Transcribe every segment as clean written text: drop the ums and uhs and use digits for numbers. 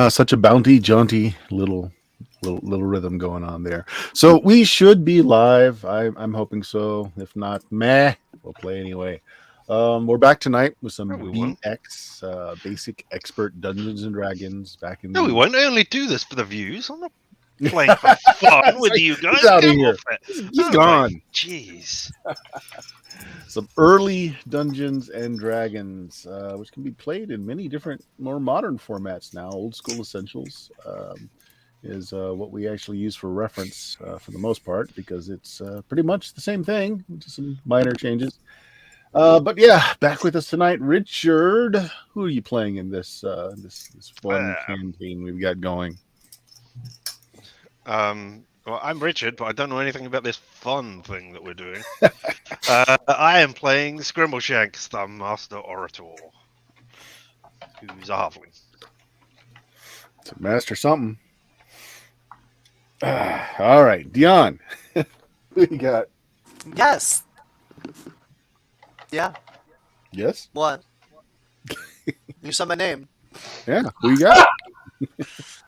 Such a bounty, jaunty little rhythm going on there. So we should be live. I'm hoping so. If not, meh, we'll play anyway. We're back tonight with some No, we won't. BX, Basic Expert Dungeons and Dragons. Back in No, we the won't. I only do this for the views. I'm not playing for fun with you guys. He's out of Come here. off it. He's gone. Jeez. Some early Dungeons and Dragons, which can be played in many different, more modern formats now. Old school essentials is what we actually use for reference for the most part, because it's pretty much the same thing, just some minor changes. But yeah, back with us tonight, Richard. Who are you playing in this this fun campaign we've got going? Well, I'm Richard, but I don't know anything about this fun thing that we're doing. I am playing Scrimbleshanks, the Master Orator, who's a halfling. It's a master something. All right, Dion. Who you got? Yes. Yeah. Yes. What? You said my name. Yeah. Who you got?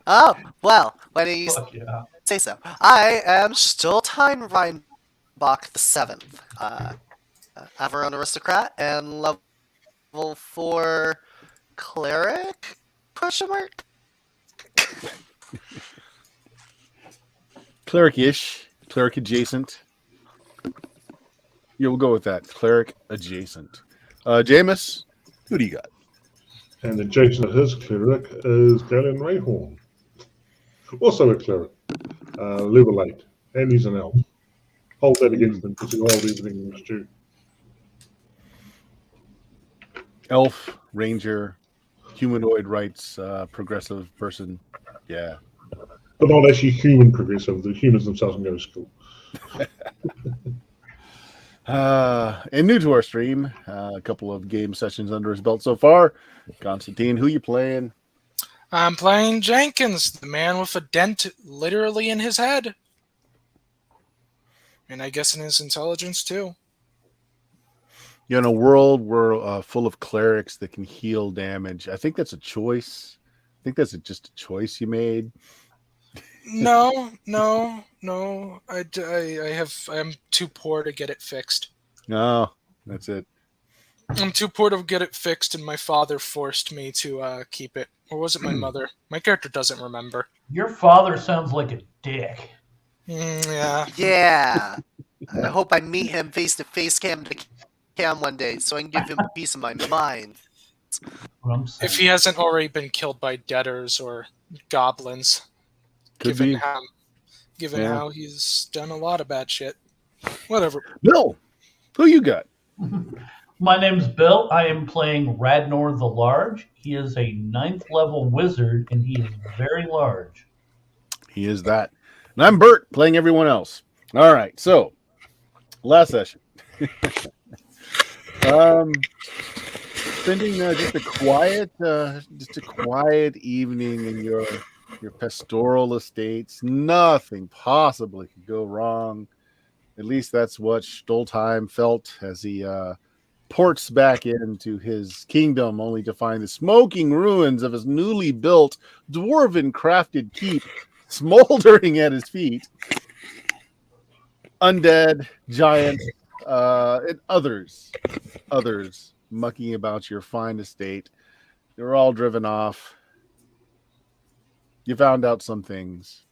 Oh, well, why do you Yeah. say so? I am Stoltine Reinbach the Seventh, Averone aristocrat, and level 4 cleric? Question mark. Cleric-ish, cleric adjacent. Yeah, we'll go with that. Cleric adjacent. Jameis, who do you got? And adjacent to his cleric is Galen Rayhorn. Also a cleric. Level 8. And he's an elf. Hold that against him because he'll hold everything in the stew. Elf, ranger, humanoid rights, progressive person. Yeah. But not actually human progressive. The humans themselves can go to school. And new to our stream, a couple of game sessions under his belt so far. Constantine, who you playing? I'm playing Jenkins, the man with a dent literally in his head. And I guess in his intelligence, too. In a world where full of clerics that can heal damage, I think that's a choice. I think that's just a choice you made. No. I'm too poor to get it fixed. No, that's it. I'm too poor to get it fixed, and my father forced me to keep it. Or was it my mother? My character doesn't remember. Your father sounds like a dick. Yeah. Yeah. I hope I meet him face to face, cam to cam one day, so I can give him a piece of my mind. What I'm saying. If he hasn't already been killed by debtors or goblins. Could given be. how he's done a lot of bad shit. Whatever. Bill, who you got? My name's Bill. I am playing Radnor the Large. He is a 9th level wizard, and he is very large. He is that. And I'm Bert, playing everyone else. All right, so last session. Spending just a quiet evening in your pastoral estates. Nothing possibly could go wrong. At least that's what Stoltheim felt as he ports back into his kingdom, only to find the smoking ruins of his newly built dwarven crafted keep smoldering at his feet. Undead, giants, and others mucking about your fine estate. They were all driven off. You found out some things.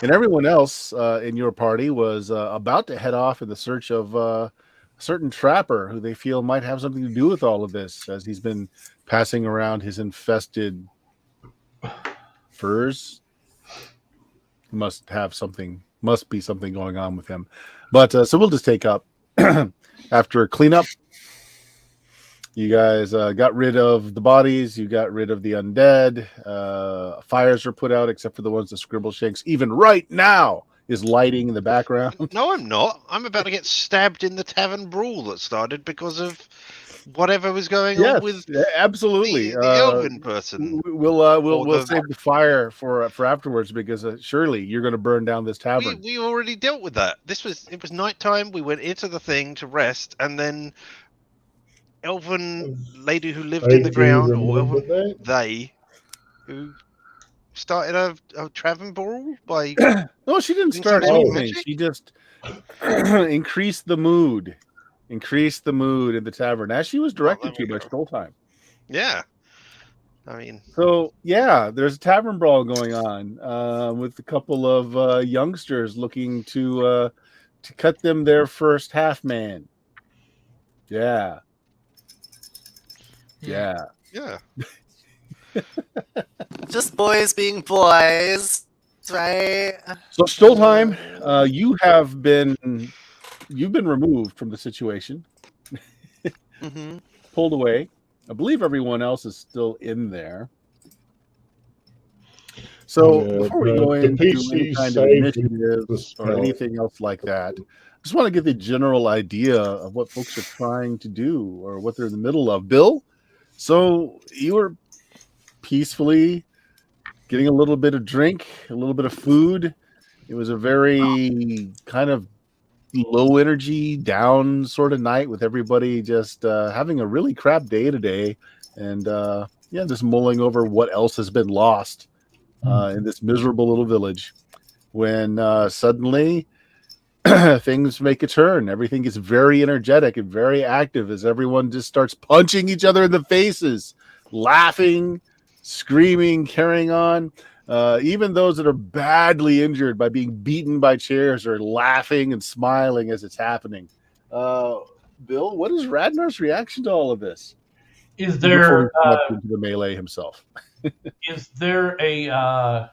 And everyone else in your party was about to head off in the search of a certain trapper who they feel might have something to do with all of this, as he's been passing around his infested furs. Must be something going on with him. But so we'll just take up after cleanup. You guys got rid of the bodies. You got rid of the undead. Fires were put out, except for the ones that Scrimbleshanks, even right now, is lighting in the background. No, I'm not. I'm about to get stabbed in the tavern brawl that started because of whatever was going on with absolutely the elven person. We'll save the fire for afterwards, because surely you're going to burn down this tavern. We already dealt with that. It was nighttime. We went into the thing to rest, and then elven lady who lived in the ground, or elven, they who started a tavern brawl by No, she didn't doing start some sort of anything. magic? She just increased the mood in the tavern as she was directed there to we by go. Stoltheim. Yeah. I mean, So yeah, there's a tavern brawl going on with a couple of youngsters looking to cut them their first half man. Yeah, yeah. yeah. Just boys being boys, right? So Stoltheim, you've been removed from the situation, Mm-hmm. pulled away. I believe everyone else is still in there. So Yeah, before we go the into any PC kind of saved the initiatives or spell. anything else like that, I just want to get the general idea of what folks are trying to do or what they're in the middle of. Bill, so you were peacefully getting a little bit of drink, a little bit of food. It was a very kind of low energy, down sort of night with everybody just having a really crap day today. And just mulling over what else has been lost in this miserable little village. When suddenly things make a turn, everything gets very energetic and very active as everyone just starts punching each other in the faces, laughing, screaming, carrying on. Even those that are badly injured by being beaten by chairs are laughing and smiling as it's happening. Bill, what is Radnar's reaction to all of this? Is Before there we come up into the melee himself? is there a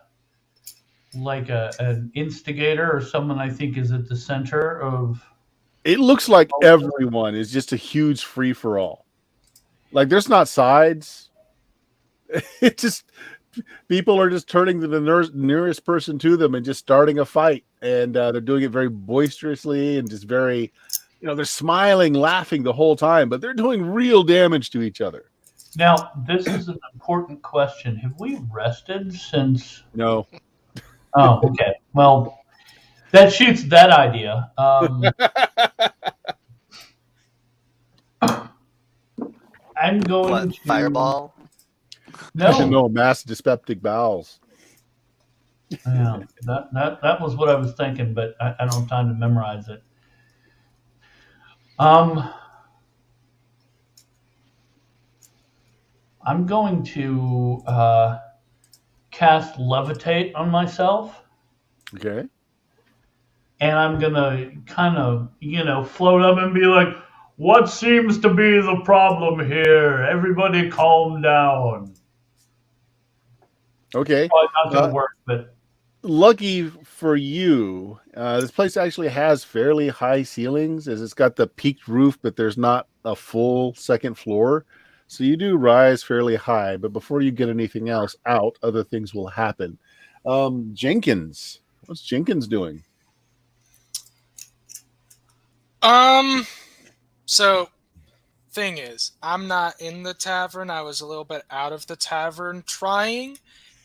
like an instigator or someone I think is at the center of? It looks like everyone is just a huge free for all. Like there's not sides. It just people are just turning to the nearest person to them and just starting a fight, and they're doing it very boisterously and just very, they're smiling, laughing the whole time, but they're doing real damage to each other. Now, this is an important question. Have we rested since? No. Oh, okay. Well, that shoots that idea. I'm going What, to fireball? No, Mass dyspeptic bowels. yeah, that was what I was thinking, but I don't have time to memorize it. I'm going to cast levitate on myself. Okay. And I'm gonna kind of, float up and be like, "What seems to be the problem here? Everybody, calm down." Okay. Probably not gonna work, but lucky for you, this place actually has fairly high ceilings, as it's got the peaked roof, but there's not a full second floor. So you do rise fairly high, but before you get anything else out, other things will happen. Jenkins, what's Jenkins doing? So thing is, I'm not in the tavern. I was a little bit out of the tavern trying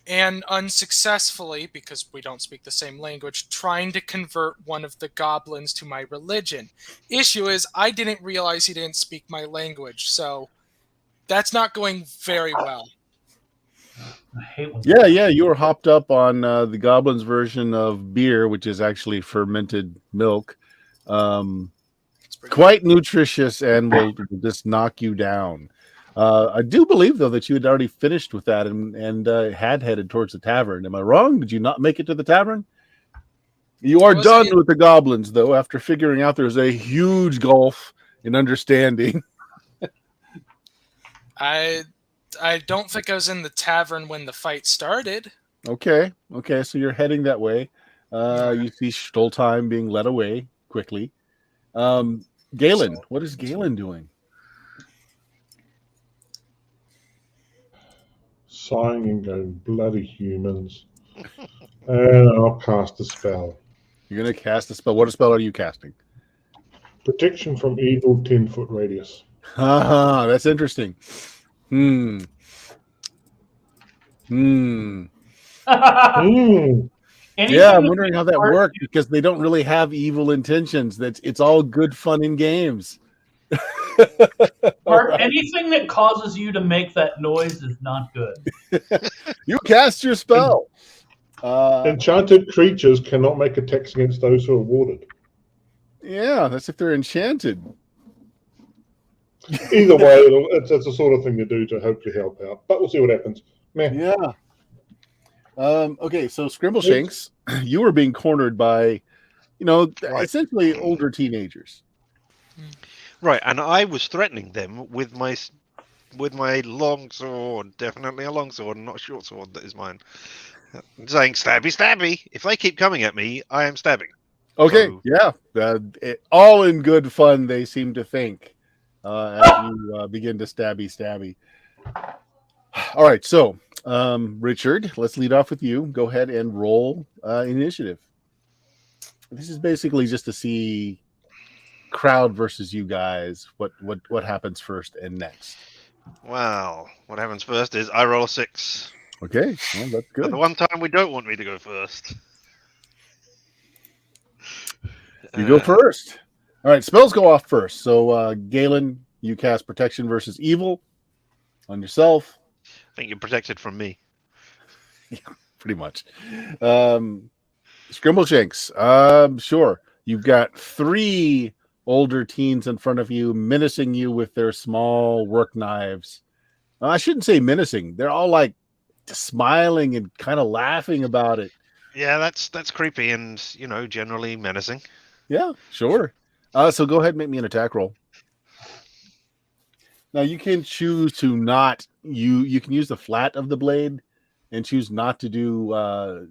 and unsuccessfully, because we don't speak the same language, trying to convert one of the goblins to my religion. Issue is, I didn't realize he didn't speak my language, so that's not going very well. I hate when Yeah, you were hopped up on the goblin's version of beer, which is actually fermented milk. Quite nutritious and will just knock you down. I do believe, though, that you had already finished with that and had headed towards the tavern. Am I wrong? Did you not make it to the tavern? You are done with the goblins, though, after figuring out there's a huge gulf in understanding. I don't think I was in the tavern when the fight started. Okay, so you're heading that way. You see Stoltheim being led away quickly. Galen, what is Galen doing? Sighing and going, bloody humans. And I'll cast a spell. You're going to cast a spell. What spell are you casting? Protection from evil, 10-foot radius. That's interesting. Yeah, I'm wondering how that worked, because they don't really have evil intentions. It's all good fun in games. Mark, anything that causes you to make that noise is not good. You cast your spell. Enchanted creatures cannot make attacks against those who are warded. Yeah, that's if they're enchanted. Either way, it's the sort of thing to do to hopefully help out. But we'll see what happens. Meh. Yeah. Okay, so Scrimbleshanks, you were being cornered by, Right. essentially older teenagers. Right, and I was threatening them with my long sword, definitely a long sword, and not a short sword that is mine. Saying stabby, stabby. If they keep coming at me, I am stabbing. Okay, So- yeah, all in good fun. They seem to think as you begin to stabby. All right, so Richard, let's lead off with you. Go ahead and roll initiative. This is basically just to see crowd versus you guys. What happens first and next? Well, what happens first is I roll a 6. Okay, well, that's But good. the one time we don't want me to go first. You go first. All right, spells go off first. So, Galen, you cast Protection versus Evil on yourself. I think you're protected from me. Pretty much. Scrimbleshanks, sure. You've got 3 older teens in front of you menacing you with their small work knives. I shouldn't say menacing. They're all like smiling and kind of laughing about it. Yeah, that's creepy and generally menacing. Yeah, sure. So go ahead and make me an attack roll. Now you can choose to not you can use the flat of the blade and choose not to do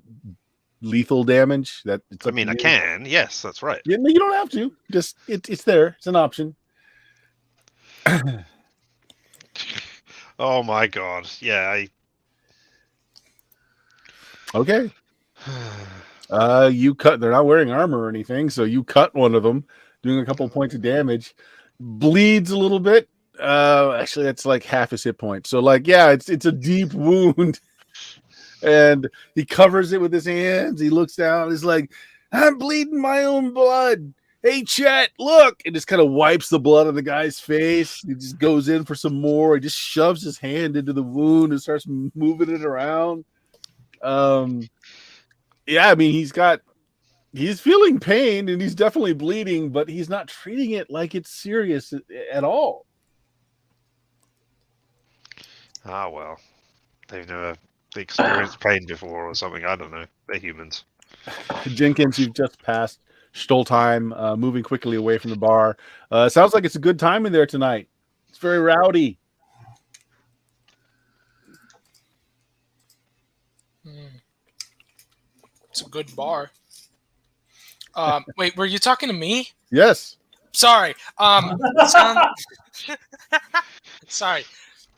lethal damage. That it's I up mean, to I you. can. Yes, that's right. Yeah, no, you don't have to. Just it's there. It's an option. Oh my god. Yeah, Okay. You cut. They're not wearing armor or anything, so you cut one of them, doing a couple points of damage. Bleeds a little bit. Actually, that's like half his hit point. So, it's a deep wound, and he covers it with his hands. He looks down. He's like, "I'm bleeding my own blood. Hey, Chet, look!" And just kind of wipes the blood on the guy's face. He just goes in for some more. He just shoves his hand into the wound and starts moving it around. Yeah, I mean, he's feeling pain and he's definitely bleeding, but he's not treating it like it's serious at all. Ah, well. They've never experienced pain before or something. I don't know. They're humans. Jenkins, you've just passed Stoltheim, moving quickly away from the bar. Sounds like it's a good time in there tonight. It's very rowdy. It's a good bar. Wait, were you talking to me? Yes. Sorry. Sorry.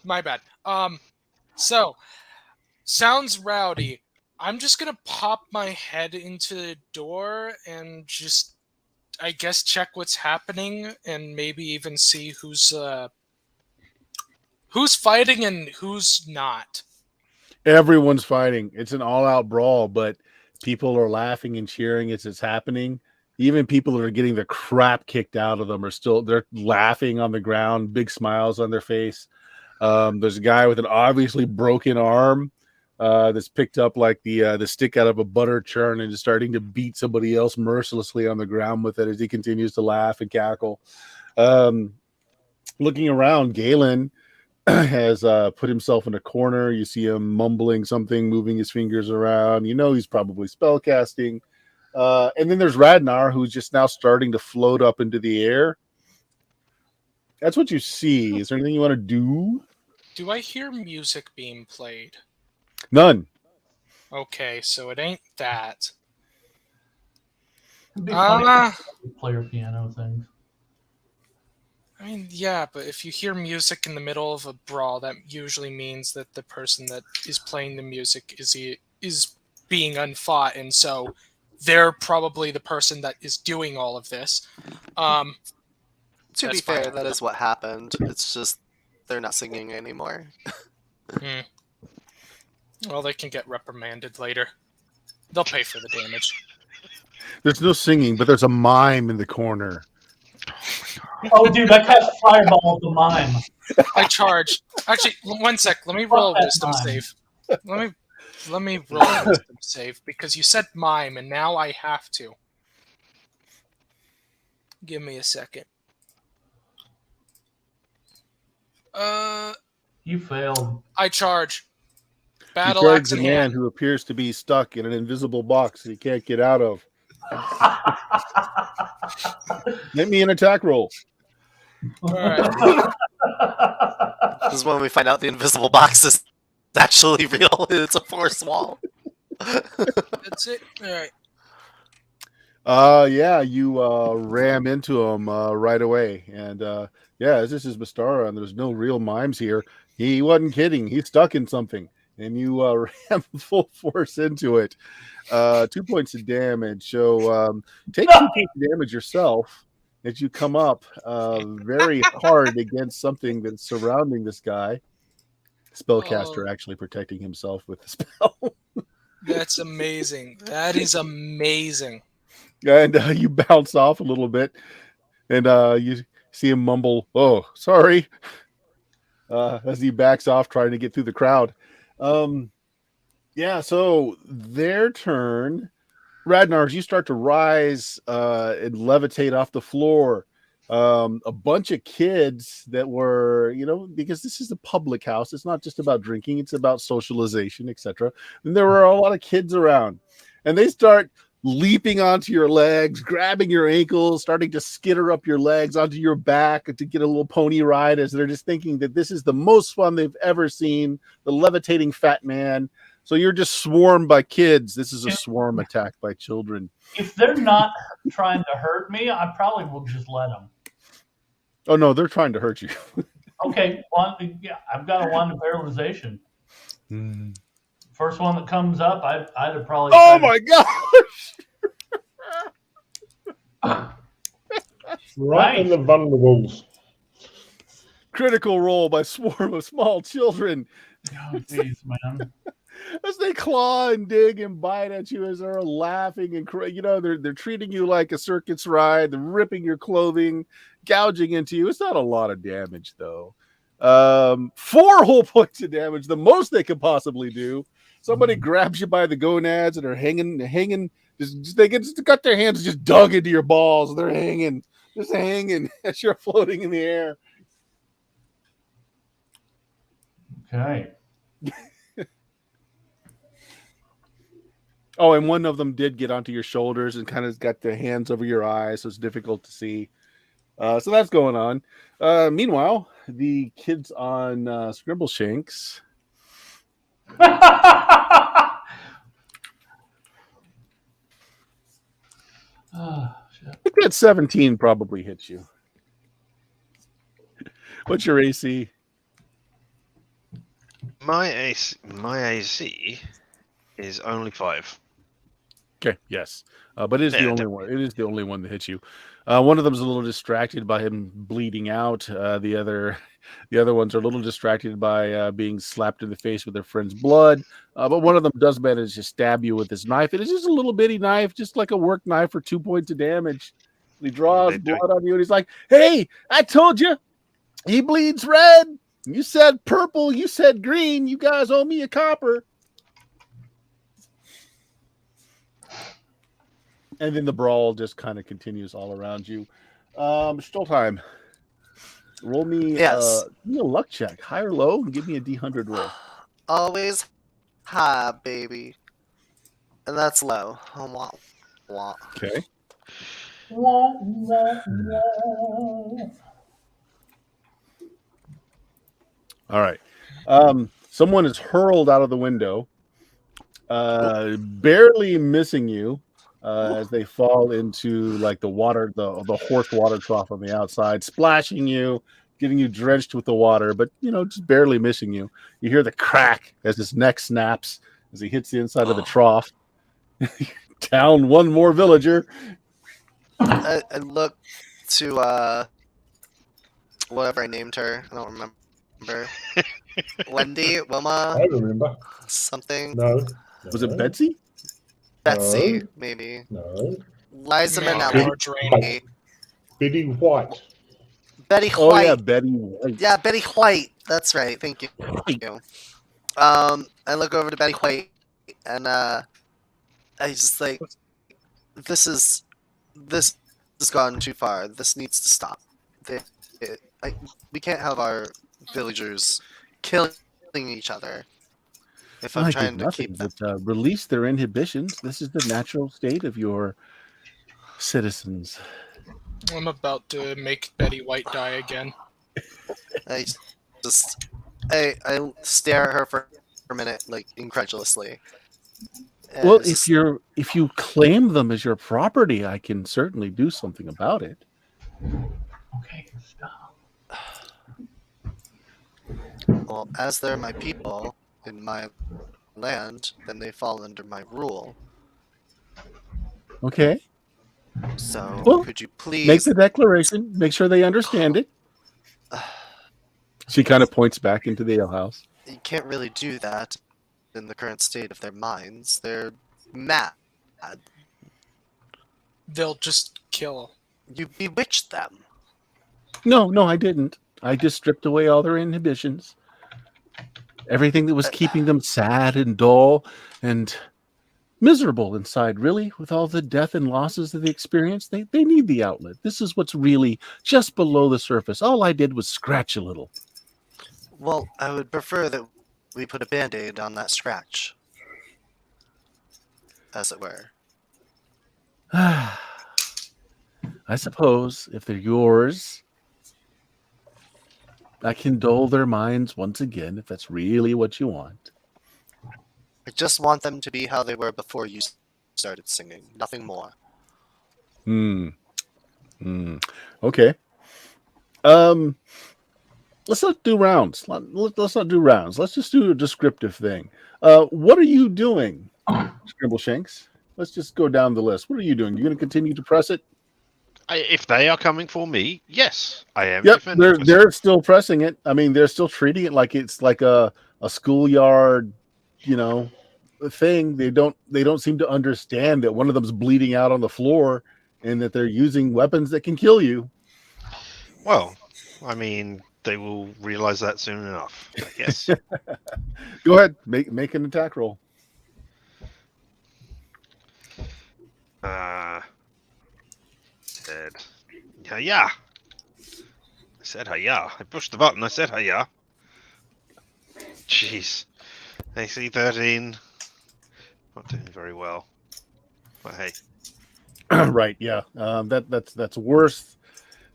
My bad. So sounds rowdy. I'm just gonna pop my head into the door and just, I guess, check what's happening and maybe even see who's fighting and who's not. Everyone's fighting. It's an all-out brawl, but people are laughing and cheering as it's happening. Even people that are getting the crap kicked out of them they're laughing on the ground, big smiles on their face. There's a guy with an obviously broken arm that's picked up like the stick out of a butter churn and is starting to beat somebody else mercilessly on the ground with it as he continues to laugh and cackle. Looking around, Galen has put himself in a corner. You see him mumbling something, moving his fingers around. He's probably spellcasting. And then there's Radnar, who's just now starting to float up into the air. That's what you see. Is there anything you want to do? Do I hear music being played? None. Okay, so it ain't that. It'd be funny if you player piano things. I mean, yeah, but if you hear music in the middle of a brawl, that usually means that the person that is playing the music is being unfought, and so they're probably the person that is doing all of this. To be That's fair, fine. that is what happened. It's just they're not singing anymore. Well, they can get reprimanded later. They'll pay for the damage. There's no singing, but there's a mime in the corner. Oh my god. Oh, dude, I cast Fireball at the mime. I charge. Actually, 1 sec. Let me roll a that wisdom mime. save. Let me roll a wisdom save because you said mime, and now I have to. Give me a second. You failed. I charge. You Battle charge axe the in man hand. who appears to be stuck in an invisible box that he can't get out of. Make me an attack roll. All right. This is when we find out the invisible box is actually real. It's a force wall. That's it. All right. Yeah, you ram into him right away, and yeah, this is Mystarra, and there's no real mimes here. He wasn't kidding. He's stuck in something, and you ram full force into it. 2 points of damage. So take 2 points of damage yourself as you come up very hard against something that's surrounding this guy. Spellcaster actually protecting himself with the spell. That's amazing. That is amazing. And you bounce off a little bit, and you see him mumble, "Oh, sorry," as he backs off, trying to get through the crowd. Yeah, so their turn. Radnar, as you start to rise and levitate off the floor, a bunch of kids that were, because this is a public house, it's not just about drinking, it's about socialization, etc. And there were a lot of kids around, and they start leaping onto your legs, grabbing your ankles, starting to skitter up your legs onto your back to get a little pony ride, as they're just thinking that this is the most fun they've ever seen, the levitating fat man. So you're just swarmed by kids. This is a swarm attack by children. If they're not trying to hurt me, I probably will just let them. Oh, no, they're trying to hurt you. Okay, yeah, I've got a wand of paralyzation. First one that comes up, I'd have probably... Oh, my gosh! Right in the vulnerables. Critical roll by swarm of small children. Oh, jeez, man. As they claw and dig and bite at you, as they're laughing and they're treating you like a circus ride. They're ripping your clothing, gouging into you. It's not a lot of damage though. 4 whole points of damage, the most they could possibly do. Somebody grabs you by the gonads and are hanging. They just got their hands just dug into your balls. They're hanging as you're floating in the air. Okay. Oh, and one of them did get onto your shoulders and kind of got their hands over your eyes, so it's difficult to see. So that's going on. Meanwhile, the kids on Scrimbleshanks. Oh, shit. I think that 17 probably hits you. What's your AC? My AC is only 5. Okay, yes, but it is the only one. It is the only one that hits you. One of them is a little distracted by him bleeding out. The other ones are a little distracted by being slapped in the face with their friend's blood. But one of them does manage to stab you with his knife. It is just a little bitty knife, just like a work knife for 2 points of damage. He draws blood on you, and he's like, "Hey, I told you, he bleeds red. You said purple. You said green. You guys owe me a copper." And then the brawl just kind of continues all around you. Still time. Roll me Yes. give me a luck check, high or low, and give me a D100 roll. Always high, baby. And that's low. Oh, wow. Wow. Okay. All right. Someone is hurled out of the window, barely missing you. As they fall into like the water, the horse water trough on the outside, splashing you, getting you drenched with the water, but just barely missing you. You hear the crack as his neck snaps as he hits the inside of the trough. Down one more villager. I look to whatever I named her. I don't remember. Wendy, Wilma, I remember. something. No. Was it Betsy? Betsy, No. maybe. No. Liza Man, Minnelli. Marjorie. Biddy White. Betty Oh White. yeah, Betty White. Yeah, Betty White. That's right. Thank you. I look over to Betty White, and I just like, this has gone too far. This needs to stop. We can't have our villagers killing each other. If I'm I trying did to keep nothing them. but release their inhibitions. This is the natural state of your citizens. I'm about to make Betty White die again. I just I stare at her for a minute, like incredulously. And Well, it's if you claim them as your property, I can certainly do something about it. Okay, stop. well, as they're my people in my land, then they fall under my rule. Okay, So Well, could you make please? the declaration. Make sure they understand it. She kind of points back into the alehouse. You can't really do that in the current state of their minds. They're mad. They'll just kill. You bewitched them. No, I didn't. I just stripped away all their inhibitions. Everything that was keeping them sad and dull and miserable inside, really, with all the death and losses that they experienced. They need the outlet. This is what's really just below the surface. All I did was scratch a little. Well, I would prefer that we put a band-aid on that scratch, as it were. I suppose if they're yours, I can dull their minds once again, if that's really what you want. I just want them to be how they were before you started singing. Nothing more. Okay. Let's not do rounds. Let's not do rounds. Let's just do a descriptive thing. What are you doing, Scrimbleshanks? Let's just go down the list. What are you doing? You going to continue to press it? If they are coming for me, yes, I am. Yep, defending they're still pressing it. I mean, they're still treating it like it's like a schoolyard, thing. They don't seem to understand that one of them's bleeding out on the floor and that they're using weapons that can kill you. Well, I mean, they will realize that soon enough, I guess. Go ahead, make an attack roll. Said, hiya. I said hiya. I pushed the button. I said hiya. Jeez. AC 13. Not doing very well. But hey. Right, yeah. That's worse.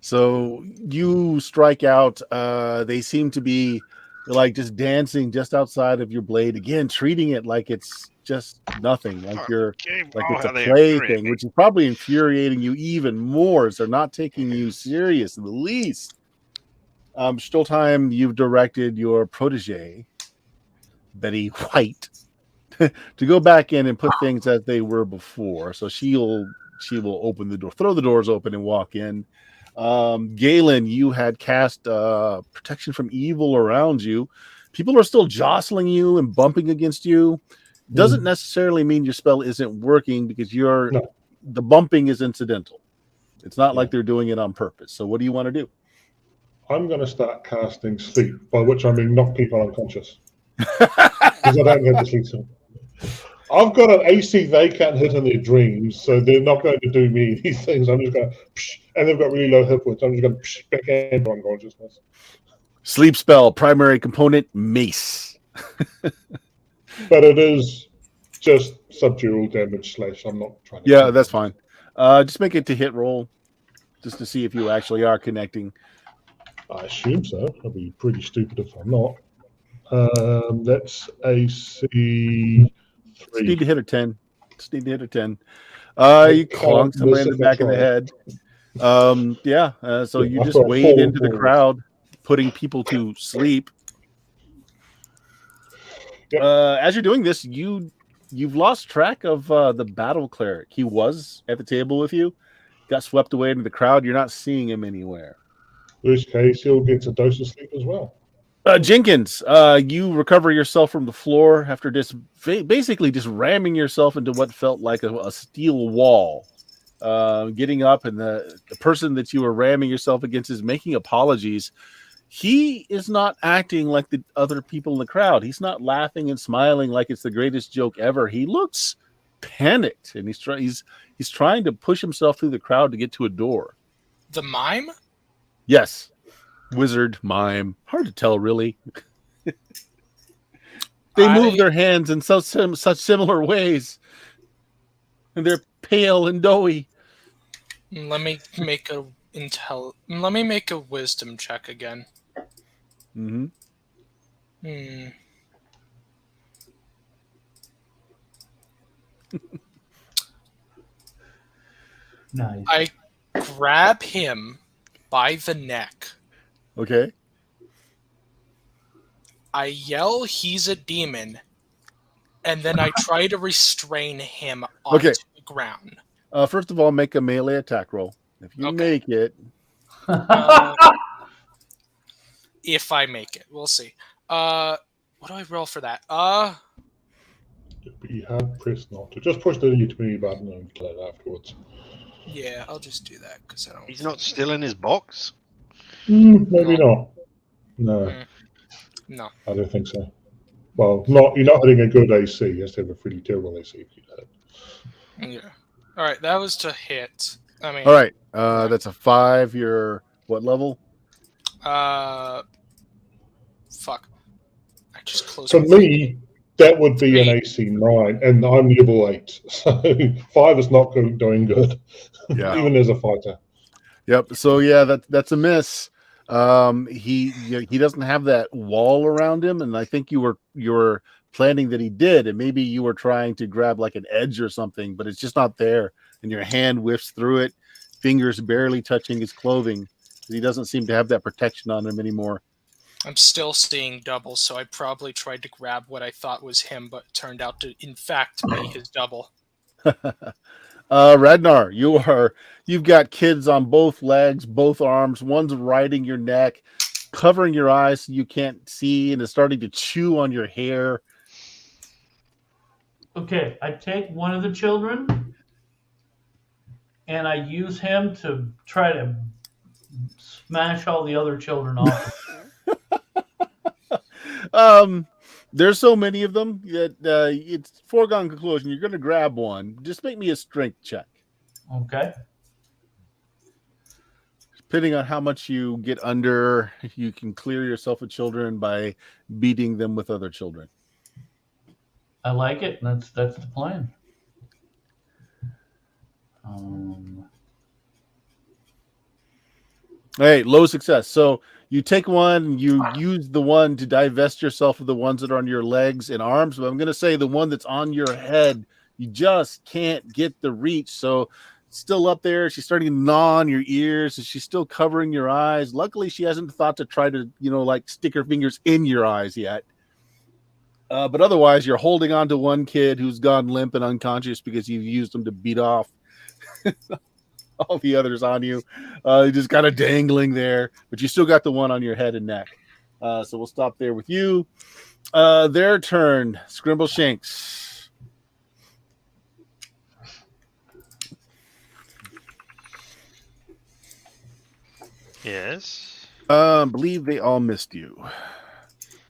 So you strike out. They seem to be like just dancing just outside of your blade again, treating it like it's just nothing, like it's a play thing, which is probably infuriating you even more. So they're not taking you serious in the least. Stoltheim, you've directed your protege, Betty White, to go back in and put things as they were before. So she will open the door, throw the doors open, and walk in. Galen, you had cast protection from evil around you. People are still jostling you and bumping against you. Doesn't necessarily mean your spell isn't working, because the bumping is incidental. It's not like they're doing it on purpose. So what do you want to do? I'm going to start casting sleep, by which I mean knock people unconscious. Because I don't get to sleep soon. I've got an AC they can't hit in their dreams, so they're not going to do me these things. I'm just going to, and they've got really low hit points. I'm just going to back into unconsciousness. Sleep spell, primary component, mace. But it is just subdual damage / I'm not trying to. Yeah, that's fine. Just make it to hit roll, just to see if you actually are connecting. I assume so. I'd be pretty stupid if I'm not. That's AC 3. Just need to hit a 10. You clunk somebody in the back of the head. So you just wade into the crowd, putting people to sleep. Yep. As you're doing this, you've lost track of the battle cleric. He was at the table with you, got swept away into the crowd. You're not seeing him anywhere. In which case, he'll get a dose of sleep as well. Jenkins, you recover yourself from the floor after just basically just ramming yourself into what felt like a steel wall. getting up, and the person that you were ramming yourself against is making apologies. He is not acting like the other people in the crowd. He's not laughing and smiling like it's the greatest joke ever. He looks panicked, and he's trying to push himself through the crowd to get to a door. The mime? Yes, wizard, mime, hard to tell, really. They move their hands in such similar ways, and they're pale and doughy. Let me make a wisdom check again. Mm-hmm. Nice. I grab him by the neck. Okay. I yell he's a demon, and then I try to restrain him onto the ground. First of all, make a melee attack roll. If you make it. If I make it, we'll see. What do I roll for that? You have pressed not to. Just push the D20 button and kill it afterwards. Yeah, I'll just do that because I don't. He's not still in his box? Maybe not. No. No. I don't think so. Well, you're not hitting a good AC. You have to have a pretty terrible AC if you hit. Yeah. All right, that was to hit. I mean. All right. That's a 5. You're what level? Fuck. I just closed. For me, that would be an AC 9, and I'm level 8. So 5 is not doing good. Yeah. Even as a fighter. Yep. So yeah, that's a miss. He doesn't have that wall around him, and I think you were planning that he did, and maybe you were trying to grab like an edge or something, but it's just not there, and your hand whiffs through it, fingers barely touching his clothing. He doesn't seem to have that protection on him anymore. I'm still seeing double, so I probably tried to grab what I thought was him, but turned out to, in fact, be his double. Radnar, you've got kids on both legs, both arms. One's riding your neck, covering your eyes so you can't see, and is starting to chew on your hair. Okay, I take one of the children, and I use him to try to smash all the other children off. There's so many of them that it's foregone conclusion. You're going to grab one. Just make me a strength check. Okay. Depending on how much you get under, you can clear yourself of children by beating them with other children. I like it. That's the plan. Hey, low success. So you take one, you use the one to divest yourself of the ones that are on your legs and arms. But I'm going to say the one that's on your head, you just can't get the reach. So it's still up there. She's starting to gnaw on your ears, and she's still covering your eyes. Luckily, she hasn't thought to try to, like stick her fingers in your eyes yet. But otherwise, you're holding on to one kid who's gone limp and unconscious because you've used him to beat off all the others on you. Just kind of dangling there, but you still got the one on your head and neck. So we'll stop there with you. Their turn. Scrimble Shanks. Yes. Believe they all missed you.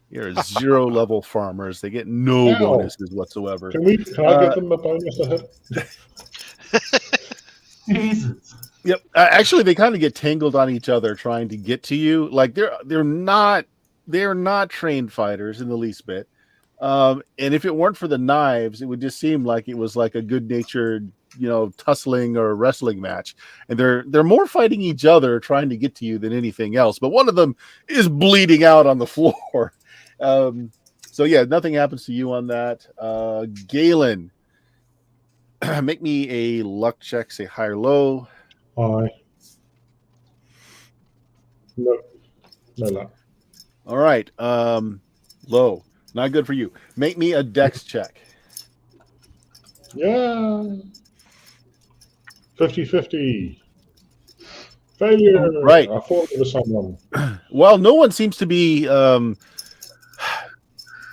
You're 0 level farmers. They get no bonuses whatsoever. Can I give them a bonus to hit? Jesus. Yep. Actually, they kind of get tangled on each other trying to get to you. Like they're not trained fighters in the least bit. And if it weren't for the knives, it would just seem like it was like a good-natured, tussling or wrestling match. And they're more fighting each other trying to get to you than anything else. But one of them is bleeding out on the floor. So yeah, nothing happens to you on that. Galen, make me a luck check, say high or low. Aye. No luck. All right. Low. Not good for you. Make me a dex check. Yeah. 50-50. Failure. Right. I fought with someone. Well, no one seems to be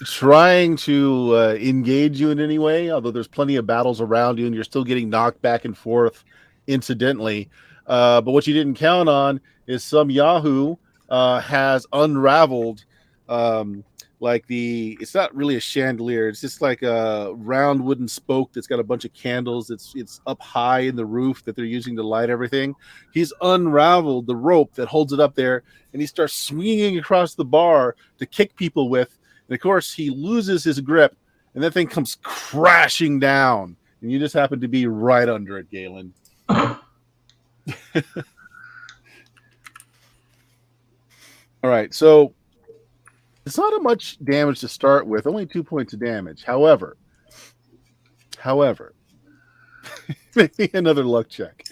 trying to engage you in any way, although there's plenty of battles around you and you're still getting knocked back and forth. incidentally. But what you didn't count on is some Yahoo has unraveled like it's not really a chandelier, it's just like a round wooden spoke that's got a bunch of candles. It's up high in the roof that they're using to light everything. He's unraveled the rope that holds it up there, and he starts swinging across the bar to kick people with, and of course he loses his grip, and that thing comes crashing down, and you just happen to be right under it, Galen. All right, so it's not a much damage to start with, only 2 points of damage. However, maybe another luck check.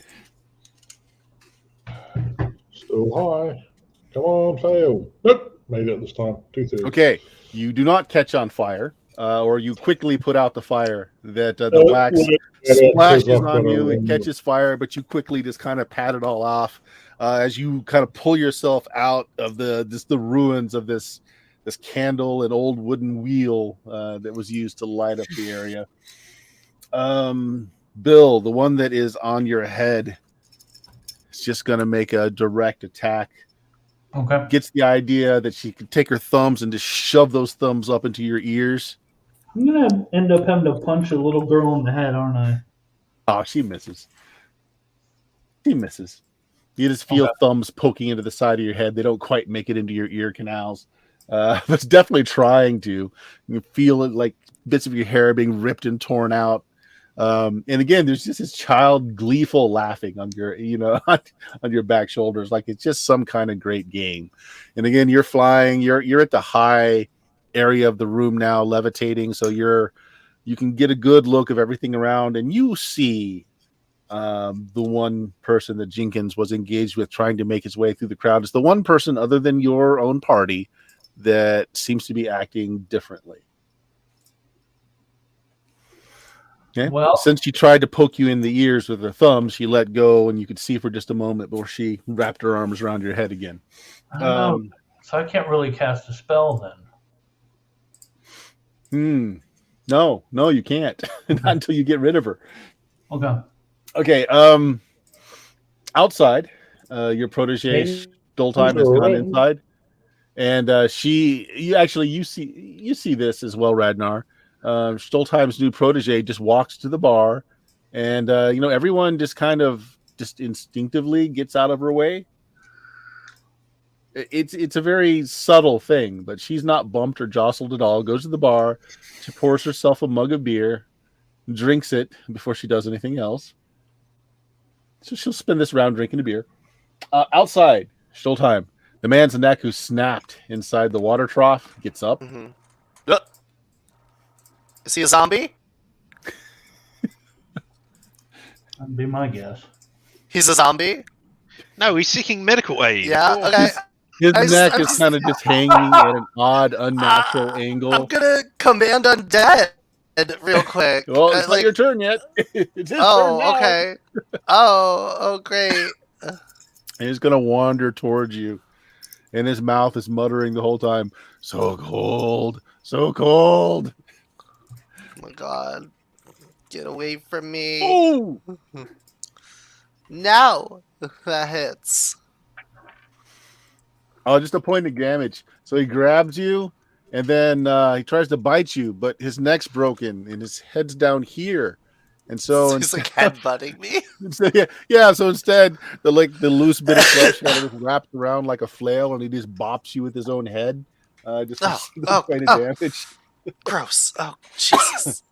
Still high. Come on, fail. Nope, made it this time. 2/3. Okay, you do not catch on fire, or you quickly put out the fire. That the wax splashes on you and catches fire, but you quickly just kind of pat it all off as you kind of pull yourself out of the ruins of this candle and old wooden wheel that was used to light up the area. Bill, the one that is on your head, is just going to make a direct attack. Okay. Gets the idea that she can take her thumbs and just shove those thumbs up into your ears. I'm gonna end up having to punch a little girl in the head, aren't I? Oh, she misses. She misses. You just feel thumbs poking into the side of your head. They don't quite make it into your ear canals. But it's definitely trying to. You feel it like bits of your hair being ripped and torn out. And again, there's just this child gleeful laughing on your, on your back shoulders, like it's just some kind of great game. And again, you're flying. You're at the high area of the room now, levitating. So you can get a good look of everything around, and you see the one person that Jenkins was engaged with trying to make his way through the crowd. It's the one person other than your own party that seems to be acting differently. Okay. Well, Since she tried to poke you in the ears with her thumb, she let go, and you could see for just a moment before she wrapped her arms around your head again. I don't know. So I can't really cast a spell then. No, you can't. Not until you get rid of her. Okay. Outside, your protege Stoltheim has gone inside, and you see this as well, Radnar. Stoltheim's new protege just walks to the bar, and everyone just kind of instinctively gets out of her way. It's a very subtle thing, but she's not bumped or jostled at all. Goes to the bar, she pours herself a mug of beer, drinks it before she does anything else. So she'll spend this round drinking a beer. Outside, Stoltheim, the man's neck who snapped inside the water trough gets up. Mm-hmm. Is he a zombie? That'd be my guess. He's a zombie? No, he's seeking medical aid. Yeah, okay. His neck is kind of just hanging at an odd, unnatural angle. I'm gonna command undead real quick. Well, it's not your turn yet. It's his turn now. Okay. Oh, great. And he's gonna wander towards you, and his mouth is muttering the whole time, "So cold, so cold." Oh my god. Get away from me. Oh! Now that hits. Oh, just a point of damage. So he grabs you, and then he tries to bite you, but his neck's broken, and his head's down here. And so he's like headbutting me. So instead, the loose bit of flesh kind of wraps around like a flail, and he just bops you with his own head. Just point of damage. Gross. Oh, Jesus.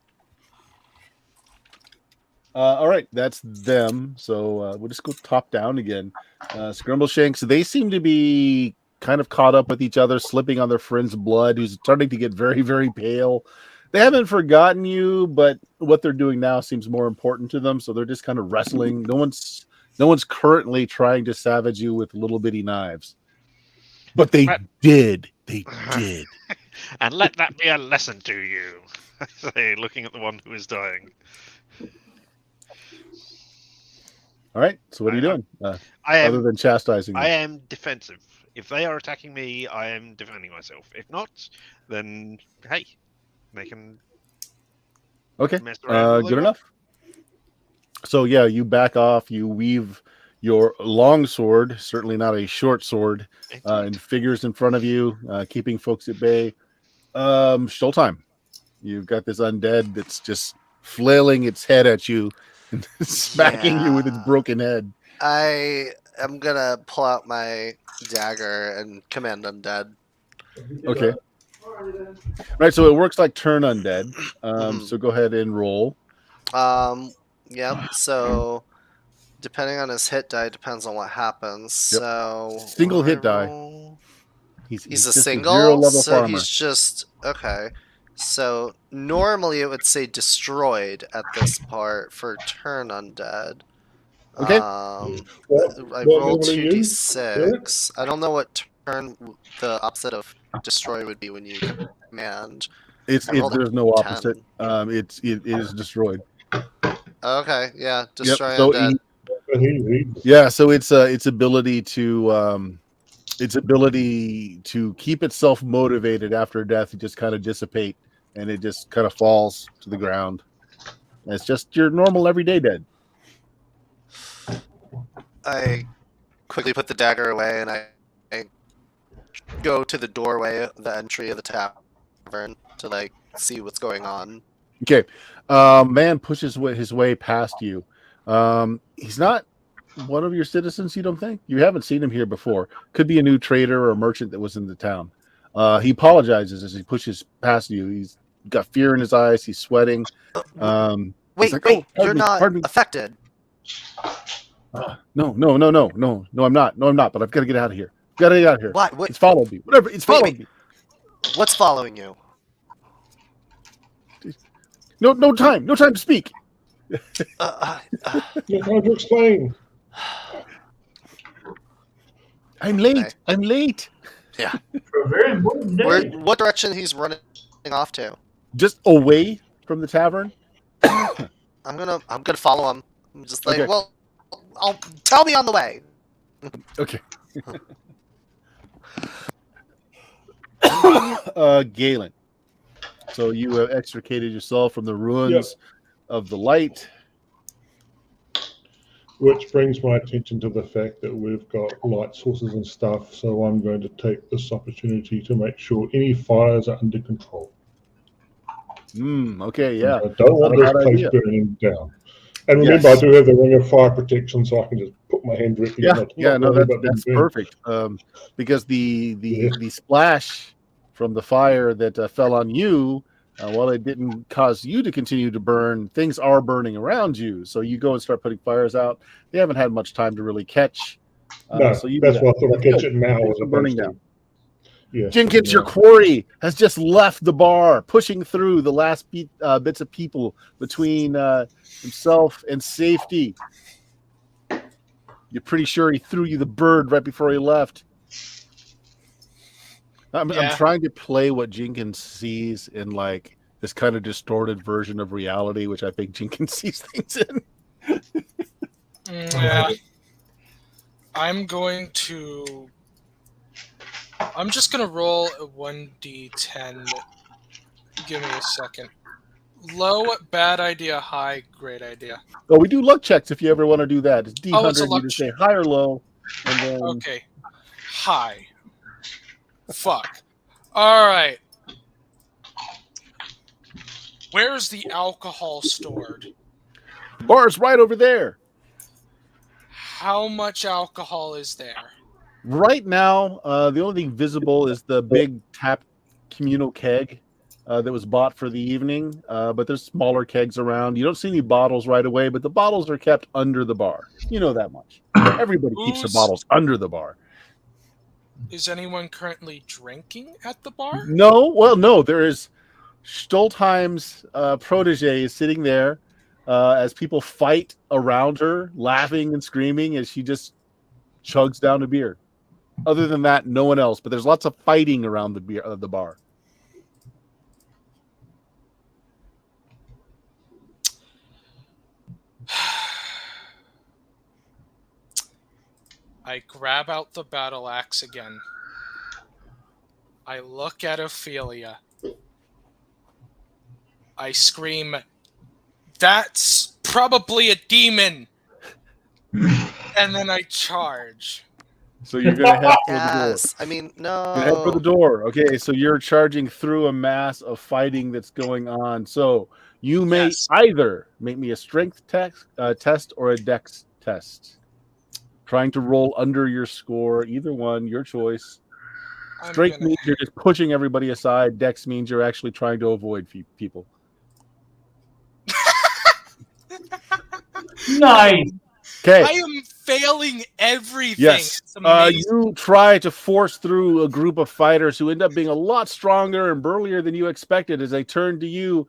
All right, that's them. So we'll just go top down again. Scrimbleshanks, they seem to be kind of caught up with each other, slipping on their friend's blood, who's starting to get very, very pale. They haven't forgotten you, but what they're doing now seems more important to them. So they're just kind of wrestling. No one's currently trying to savage you with little bitty knives, but they did. They did. And let that be a lesson to you. I say, looking at the one who is dying. All right. So what are you doing? Other than chastising them? I am defensive. If they are attacking me, I am defending myself. If not, then hey, they can. Okay. Mess around good enough. So yeah, you back off. You weave your long sword, certainly not a short sword, and figures in front of you, keeping folks at bay. Time. You've got this undead that's just flailing its head at you and smacking you with its Yeah. broken head. I am gonna pull out my dagger and command undead. Okay. Right. So it works like turn undead. Mhm. So go ahead and roll. Yep. So depending on his hit die, depends on what happens. Yep. So Single what do I hit die. roll? He's He's a just a 0 single, level so farmer. he's just okay. So normally it would say destroyed at this part for turn undead. Okay. I What rolled level are you, 2d6. I don't know what turn the opposite of destroy would be when you command. I rolled a There's no 10. opposite. It is destroyed. Okay, yeah, Yep. destroy So undead. so its ability to keep itself motivated after death just kind of dissipate, and it just kind of falls to the ground. And it's just your normal everyday dead. I quickly put the dagger away and I go to the doorway, the entry of the tavern, to like see what's going on. Okay. Man pushes his way past you. He's not one of your citizens, you don't think? You haven't seen him here before. Could be a new trader or a merchant that was in the town. He apologizes as he pushes past you. He's got fear in his eyes. He's sweating. He's Wait, like, wait, "Oh, you're not pardon me. affected. No, I'm not. No, I'm not. But I've got to get out of here. Got to get out of here. Why? What? It's followed me. Whatever. It's followed me. What's following you? No time. No time to speak. You're trying to explain. I'm late. Okay. I'm late. Yeah. For a very important day. What direction he's running off to? Just away from the tavern. I'm gonna follow him. I'm just like, Okay. well, I'll tell me on the way. Okay. Galen. So you have extricated yourself from the ruins of the light. Which brings my attention to the fact that we've got light sources and stuff, so I'm going to take this opportunity to make sure any fires are under control. Okay, yeah. I don't want Not a this bad place idea. burning down. And remember, I do have the ring of fire protection, so I can just put my hand directly on it. That's perfect. Because the splash from the fire that fell on you, while it didn't cause you to continue to burn, things are burning around you. So you go and start putting fires out. They haven't had much time to really catch. No, so you that's why I thought I'd catch it now as burning opposed to. down. Yeah, Jenkins, your quarry has just left the bar, pushing through the last bits of people between himself and safety. You're pretty sure he threw you the bird right before he left. I'm trying to play what Jenkins sees in like this kind of distorted version of reality, which I think Jenkins sees things in. Yeah. I'm just going to roll a 1d10. Give me a second. Low, bad idea. High, great idea. Oh, we do luck checks if you ever want to do that. It's D100. It's a luck You just say high or low. And then... Okay. High. Fuck. All right. Where's the alcohol stored? Bar's right over there. How much alcohol is there? Right now, the only thing visible is the big tap communal keg that was bought for the evening. But there's smaller kegs around. You don't see any bottles right away, but the bottles are kept under the bar. You know that much. Everybody keeps their bottles under the bar. Is anyone currently drinking at the bar? No. There is Stoltheim's protege is sitting there as people fight around her, laughing and screaming as she just chugs down a beer. Other than that, no one else. But there's lots of fighting around the bar. I grab out the battle axe again. I look at Ophelia. I scream, "That's probably a demon. And then I charge. So you're gonna head for the door. Yes. I mean, You're gonna head for the no. door. Okay, so you're charging through a mass of fighting that's going on. So you may Yes. either make me a strength test or a dex test. Trying to roll under your score, either one, your choice. I'm Strength gonna- means you're just pushing everybody aside. Dex means you're actually trying to avoid people. Nice. Okay. I am failing everything. Yes. It's amazing. You try to force through a group of fighters who end up being a lot stronger and burlier than you expected as they turn to you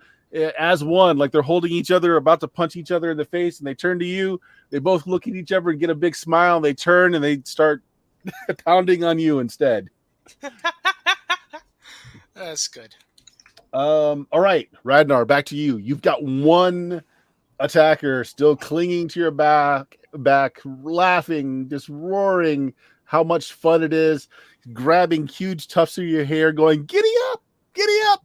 as one, like they're holding each other, about to punch each other in the face, and they turn to you. They both look at each other and get a big smile. And they turn and they start pounding on you instead. That's good. All right, Radnar, back to you. You've got one attacker still clinging to your back, laughing, just roaring how much fun it is, grabbing huge tufts of your hair, going, "Giddy up, giddy up!"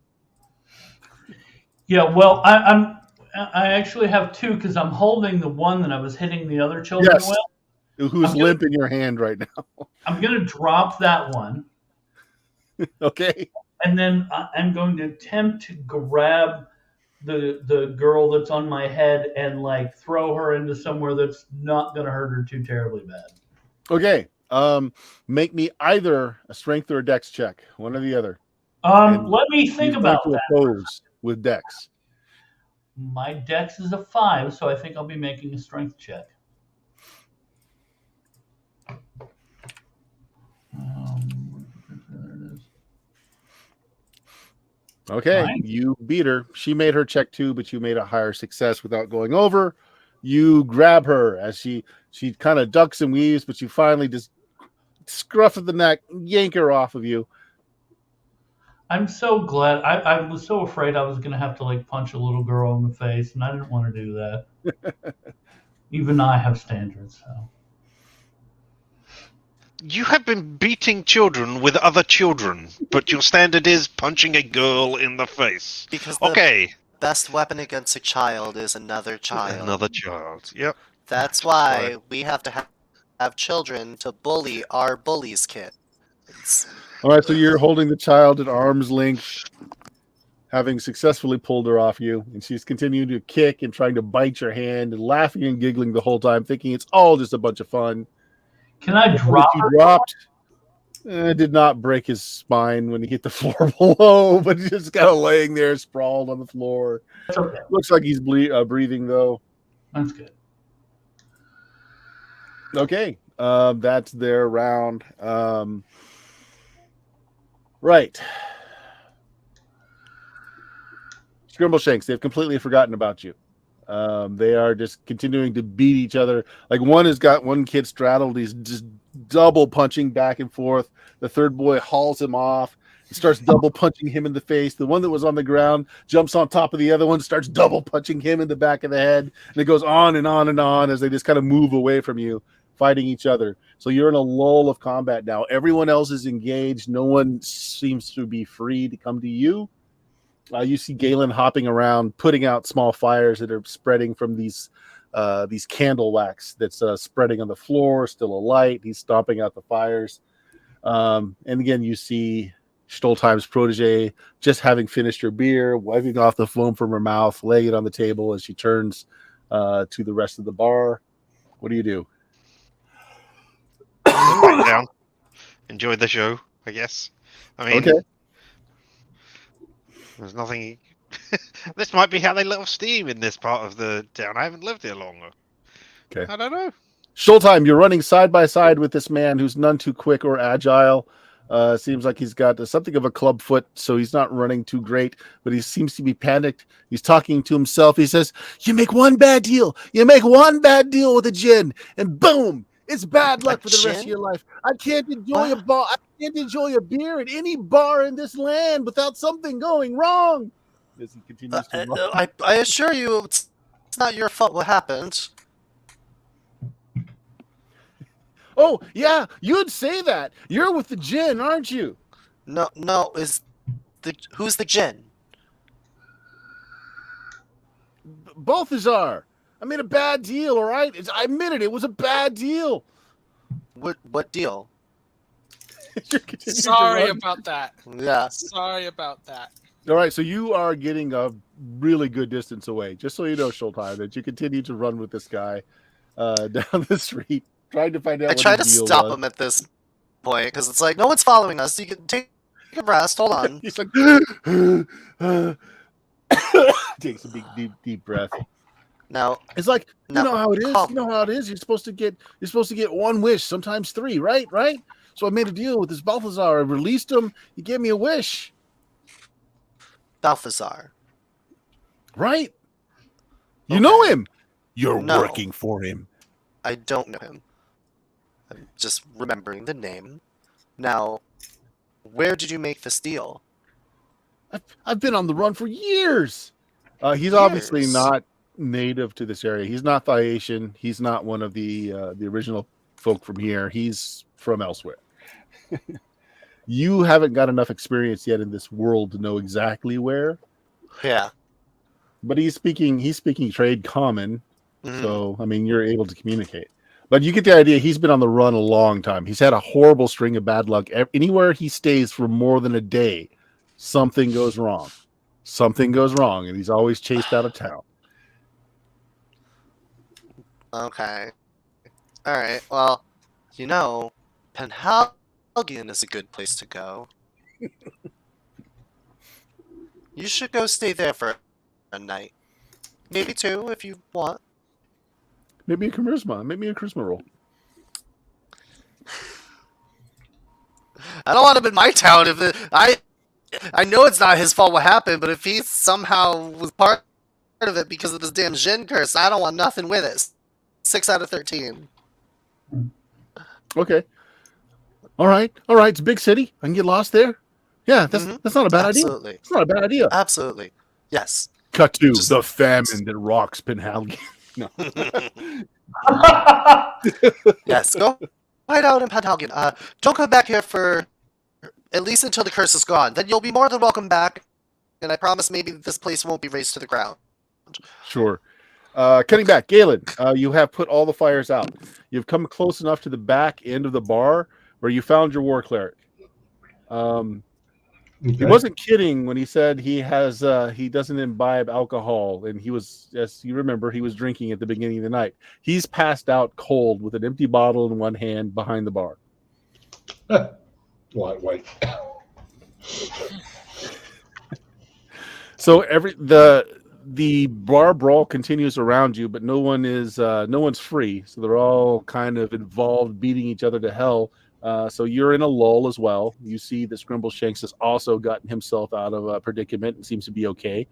Yeah, well, I actually have two because I'm holding the one that I was hitting the other children Yes. with. Who's I'm limp in your hand right now? I'm gonna drop that one, Okay. and then I'm going to attempt to grab the girl that's on my head and like throw her into somewhere that's not gonna hurt her too terribly bad. Okay. Make me either a strength or a dex check, one or the other. And Let me think You'd about like that. to oppose with dex. My dex is a 5, so I think I'll be making a strength check. There it is. Okay, Fine. You beat her. She made her check too, but you made a higher success without going over. You grab her as she kind of ducks and weaves, but you finally just scruff of the neck, yank her off of you. I'm so glad. I was so afraid I was going to have to like punch a little girl in the face, and I didn't want to do that. Even I have standards. So. You have been beating children with other children, but your standard is punching a girl in the face. Because the Okay, best weapon against a child is another child. another child. Yep. That's why we have to have children to bully our bullies' kids. All right, so you're holding the child at arm's length, having successfully pulled her off you, and she's continuing to kick and trying to bite your hand and laughing and giggling the whole time, thinking it's all just a bunch of fun. Can I drop He her? dropped. Did not break his spine when he hit the floor below, but he's just kind of laying there, sprawled on the floor. That's okay. Looks like he's breathing though. That's good. Okay, that's their round. Right. Scrimbleshanks, they've completely forgotten about you. They are just continuing to beat each other. Like one has got one kid straddled. He's just double punching back and forth. The third boy hauls him off and starts double punching him in the face. The one that was on the ground jumps on top of the other one, starts double punching him in the back of the head. And it goes on and on and on as they just kind of move away from you, fighting each other. So you're in a lull of combat now. Everyone else is engaged. No one seems to be free to come to you. You see Galen hopping around, putting out small fires that are spreading from these candle wax that's spreading on the floor, still alight. He's stomping out the fires. And again, you see Stoltheim's protege just having finished her beer, wiping off the foam from her mouth, laying it on the table as she turns to the rest of the bar. What do you do? Sit back down. Enjoy the show, I guess. I mean, Okay. there's nothing. This might be how they let off steam in this part of the town. I haven't lived here longer. Okay. I don't know. Stoltheim, you're running side by side with this man who's none too quick or agile. Seems like he's got something of a club foot, so he's not running too great, but he seems to be panicked. He's talking to himself. He says, "You make one bad deal. You make one bad deal with a gin, and boom, it's bad luck for the rest of your life. I can't enjoy a bar. I can't enjoy a beer at any bar in this land without something going wrong." As he continues to run. I assure you, it's not your fault what happened. Oh, yeah, you'd say that. You're with the gin, aren't you? No, who's the gin? Balthazar. I made a bad deal, all right? I admitted it was a bad deal. What deal? You're continuing to Sorry run. about that. Yeah. Sorry about that. All right, so you are getting a really good distance away. Just so you know, Showtime, that you continue to run with this guy down the street, trying to find out I what try his to deal stop was. him at this point because it's like no one's following us. You can take a rest. Hold on. He's like, takes a big, deep breath. Now, It's like you Now, know how it is. calm. You know how it is. You're supposed to get one wish, sometimes three, right? Right. So I made a deal with this Balthazar. I released him. He gave me a wish, Balthazar. right? You know Okay. him. You're No. working for him. I don't know him. I'm just remembering the name. Now, where did you make this deal? I've been on the run for years. He's obviously Years? not native to this area. He's not Thaatian. He's not one of the original folk from here. He's from elsewhere. You haven't got enough experience yet in this world to know exactly where, Yeah. but he's speaking trade common. Mhm. So I mean, you're able to communicate. But you get the idea. He's been on the run a long time. He's had a horrible string of bad luck. Anywhere he stays for more than a day, something goes wrong. Something goes wrong, and he's always chased out of town. Okay. All right. Well, Penhalgian is a good place to go. You should go stay there for a night. Maybe two if you want. Maybe a charisma roll. I don't want him in my town. I know it's not his fault what happened, but if he somehow was part of it because of this damn Jin curse, I don't want nothing with it. 6 out of 13. Okay. All right. It's a big city. I can get lost there. Yeah, that's not a bad idea. Absolutely. It's not a bad idea. Absolutely. Yes. Cut to Just- the famine that rocks Penhalgian. No. Yes. Go hide out in Penhalgian. Don't come back here for at least until the curse is gone. Then you'll be more than welcome back. And I promise maybe this place won't be razed to the ground. Sure. Cutting back, Galen, you have put all the fires out. You've come close enough to the back end of the bar where you found your war cleric. He wasn't kidding when he said he doesn't imbibe alcohol, and he was, as you remember, he was drinking at the beginning of the night. He's passed out cold with an empty bottle in one hand behind the bar. Lightweight. So the bar brawl continues around you, but no one's free. So they're all kind of involved, beating each other to hell. So you're in a lull as well. You see that Scrimbleshanks has also gotten himself out of a predicament and seems to be okay.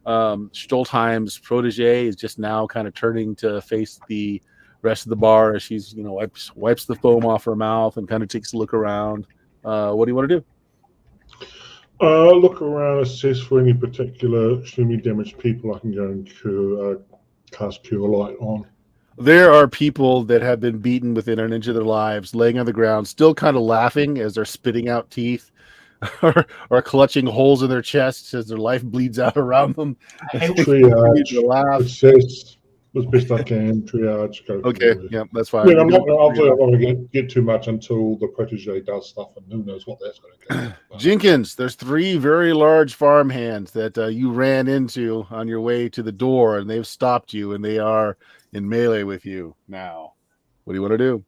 Stoltheim's protege is just now kind of turning to face the rest of the bar as she's wipes the foam off her mouth and kind of takes a look around. What do you want to do? Look around, assess for any particular extremely damaged people I can go and cast Cure Light on. There are people that have been beaten within an inch of their lives, laying on the ground, still kind of laughing as they're spitting out teeth or clutching holes in their chests as their life bleeds out around them. Triage, To laugh. assess as best I can, triage, go Okay, forward. yeah, that's fine. I'm not going to get too much until the protege does stuff, and who knows what that's going to go. Jenkins, there's 3 very large farm hands that you ran into on your way to the door, and they've stopped you, and they are in melee with you now. What do you want to do?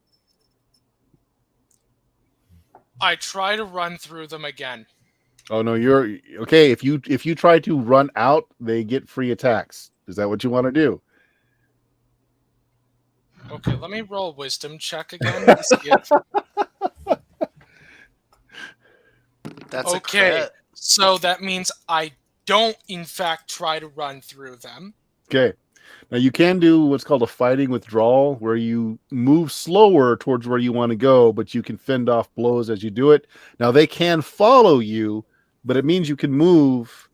I try to run through them again. Oh no, you're okay. If you try to run out, they get free attacks. Is that what you want to do? Okay, let me roll a wisdom check again. To see if... That's Okay, a crit. so that means I don't, in fact, try to run through them. Okay. Now you can do what's called a fighting withdrawal, where you move slower towards where you want to go, but you can fend off blows as you do it. Now they can follow you, but it means you can move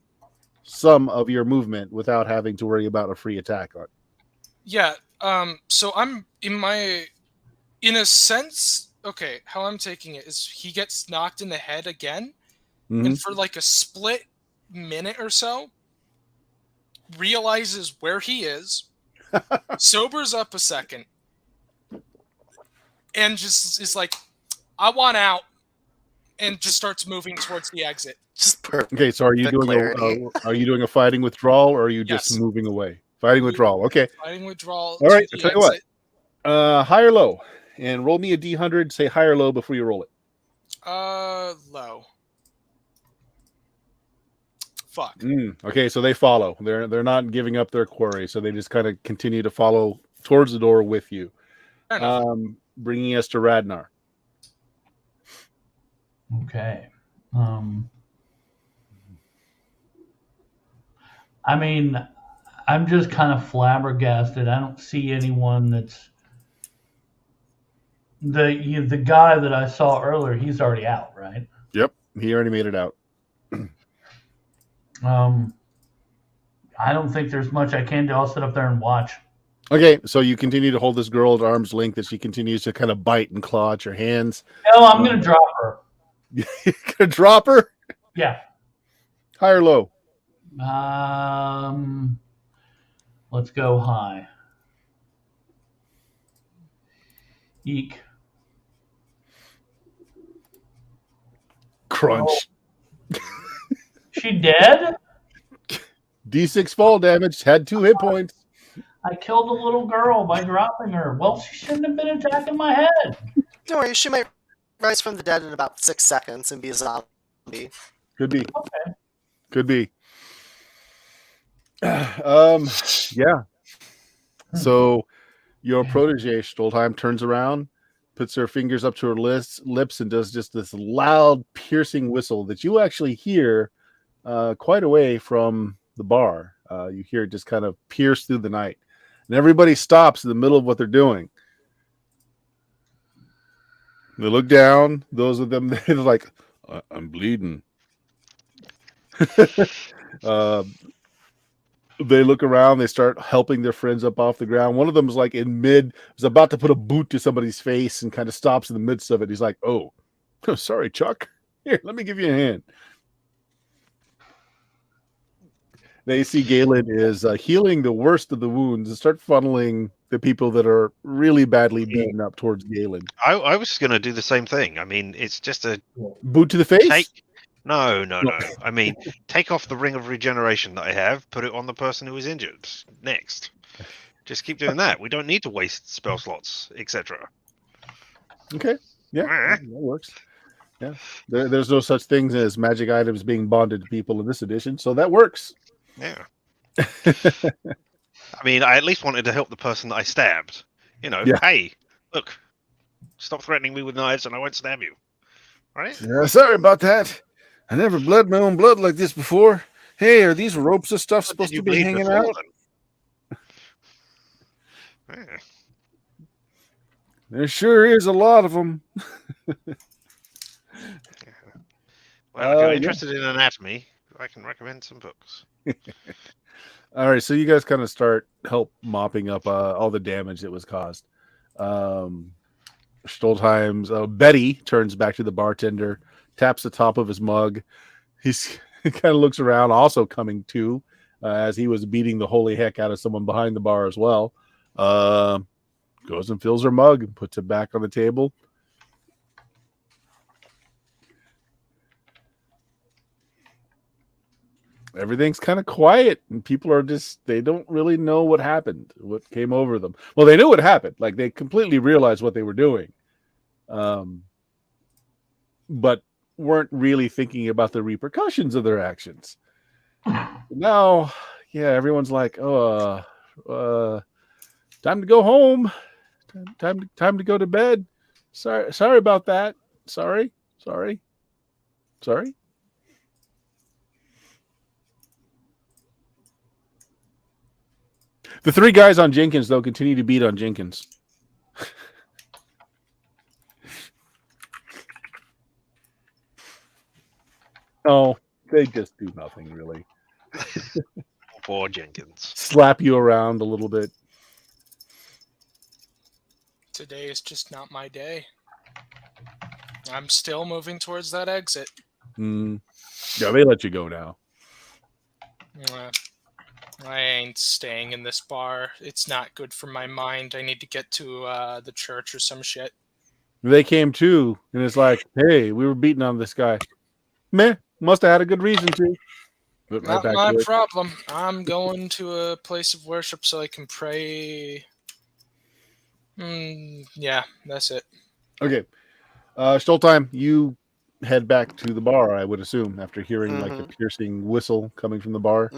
some of your movement without having to worry about a free attack on. Yeah, so I'm in a sense, okay, how I'm taking it is he gets knocked in the head again, and for like a split minute or so, realizes where he is, sobers up a second, and just is like, I want out, and just starts moving towards the exit. Just perfect. Okay, so are you doing clarity. are you doing a fighting withdrawal, or are you just Yes. moving away? Fighting withdrawal. Okay. Fighting withdrawal All right. to I'll the tell you what. exit. High or low, and roll me a D100. Say high or low before you roll it. Low. Fuck. Okay, so they follow. They're not giving up their quarry, so they just kind of continue to follow towards the door with you. Fair enough. Bringing us to Radnar. Okay. I mean, I'm just kind of flabbergasted. I don't see anyone that's the guy that I saw earlier. He's already out, right? Yep, he already made it out. I don't think there's much I can do. I'll sit up there and watch. Okay, so you continue to hold this girl at arm's length as she continues to kind of bite and claw at your hands. No, I'm gonna drop her. You're gonna drop her? Yeah. High or low? Let's go high. Eek. Crunch. She dead? D6 fall damage. Had 2 hit points. I killed a little girl by dropping her. Well, she shouldn't have been attacking my head. Don't worry, she might rise from the dead in about 6 seconds and be a zombie. Could be. Okay. Could be. Yeah. So your protege Stoltheim turns around, puts her fingers up to her lips, and does just this loud, piercing whistle that you actually hear quite away from the bar. You hear it just kind of pierce through the night, and everybody stops in the middle of what they're doing. They look down. Those of them, they're like, "I'm bleeding." They look around. They start helping their friends up off the ground. One of them is like was about to put a boot to somebody's face and kind of stops in the midst of it. He's like, "Oh, sorry, Chuck. Here, let me give you a hand." They see Galen is healing the worst of the wounds and start funneling the people that are really badly beaten up towards Galen. I was going to do the same thing. I mean, it's just a boot to the face. No. I mean, take off the ring of regeneration that I have, put it on the person who is injured. Next. Just keep doing that. We don't need to waste spell slots, etc. Okay. Yeah, that works. Yeah. There's no such things as magic items being bonded to people in this edition, so that works. Yeah. I mean, I at least wanted to help the person that I stabbed. Hey, look, stop threatening me with knives and I won't stab you. Right? Yeah, sorry about that. I never bled my own blood like this before. Hey, are these ropes and stuff supposed to be hanging out? Yeah. There sure is a lot of them. Well, if you're interested in anatomy, I can recommend some books. All right, so you guys kind of start help mopping up all the damage that was caused. Stoltheim's Betty turns back to the bartender, taps the top of his mug. He kind of looks around, also coming to, as he was beating the holy heck out of someone behind the bar as well. Goes and fills her mug and puts it back on the table. Everything's kind of quiet, and people are they don't really know what happened, what came over them. Well, they knew what happened. Like, they completely realized what they were doing. But weren't really thinking about the repercussions of their actions. Now, yeah, everyone's like, time to go home. Time to go to bed. Sorry about that. Sorry. The 3 guys on Jenkins, though, continue to beat on Jenkins. Oh, they just do nothing, really. Poor Jenkins. Slap you around a little bit. Today is just not my day. I'm still moving towards that exit. Yeah, they let you go now. I ain't staying in this bar. It's not good for my mind. I need to get to the church or some shit. They came too, and it's like, hey, we were beating on this guy. Meh, must have had a good reason to. But right Not back my to it. problem. I'm going to a place of worship so I can pray. Yeah, that's it. Okay. Stoltheim, you head back to the bar, I would assume, after hearing like the piercing whistle coming from the bar.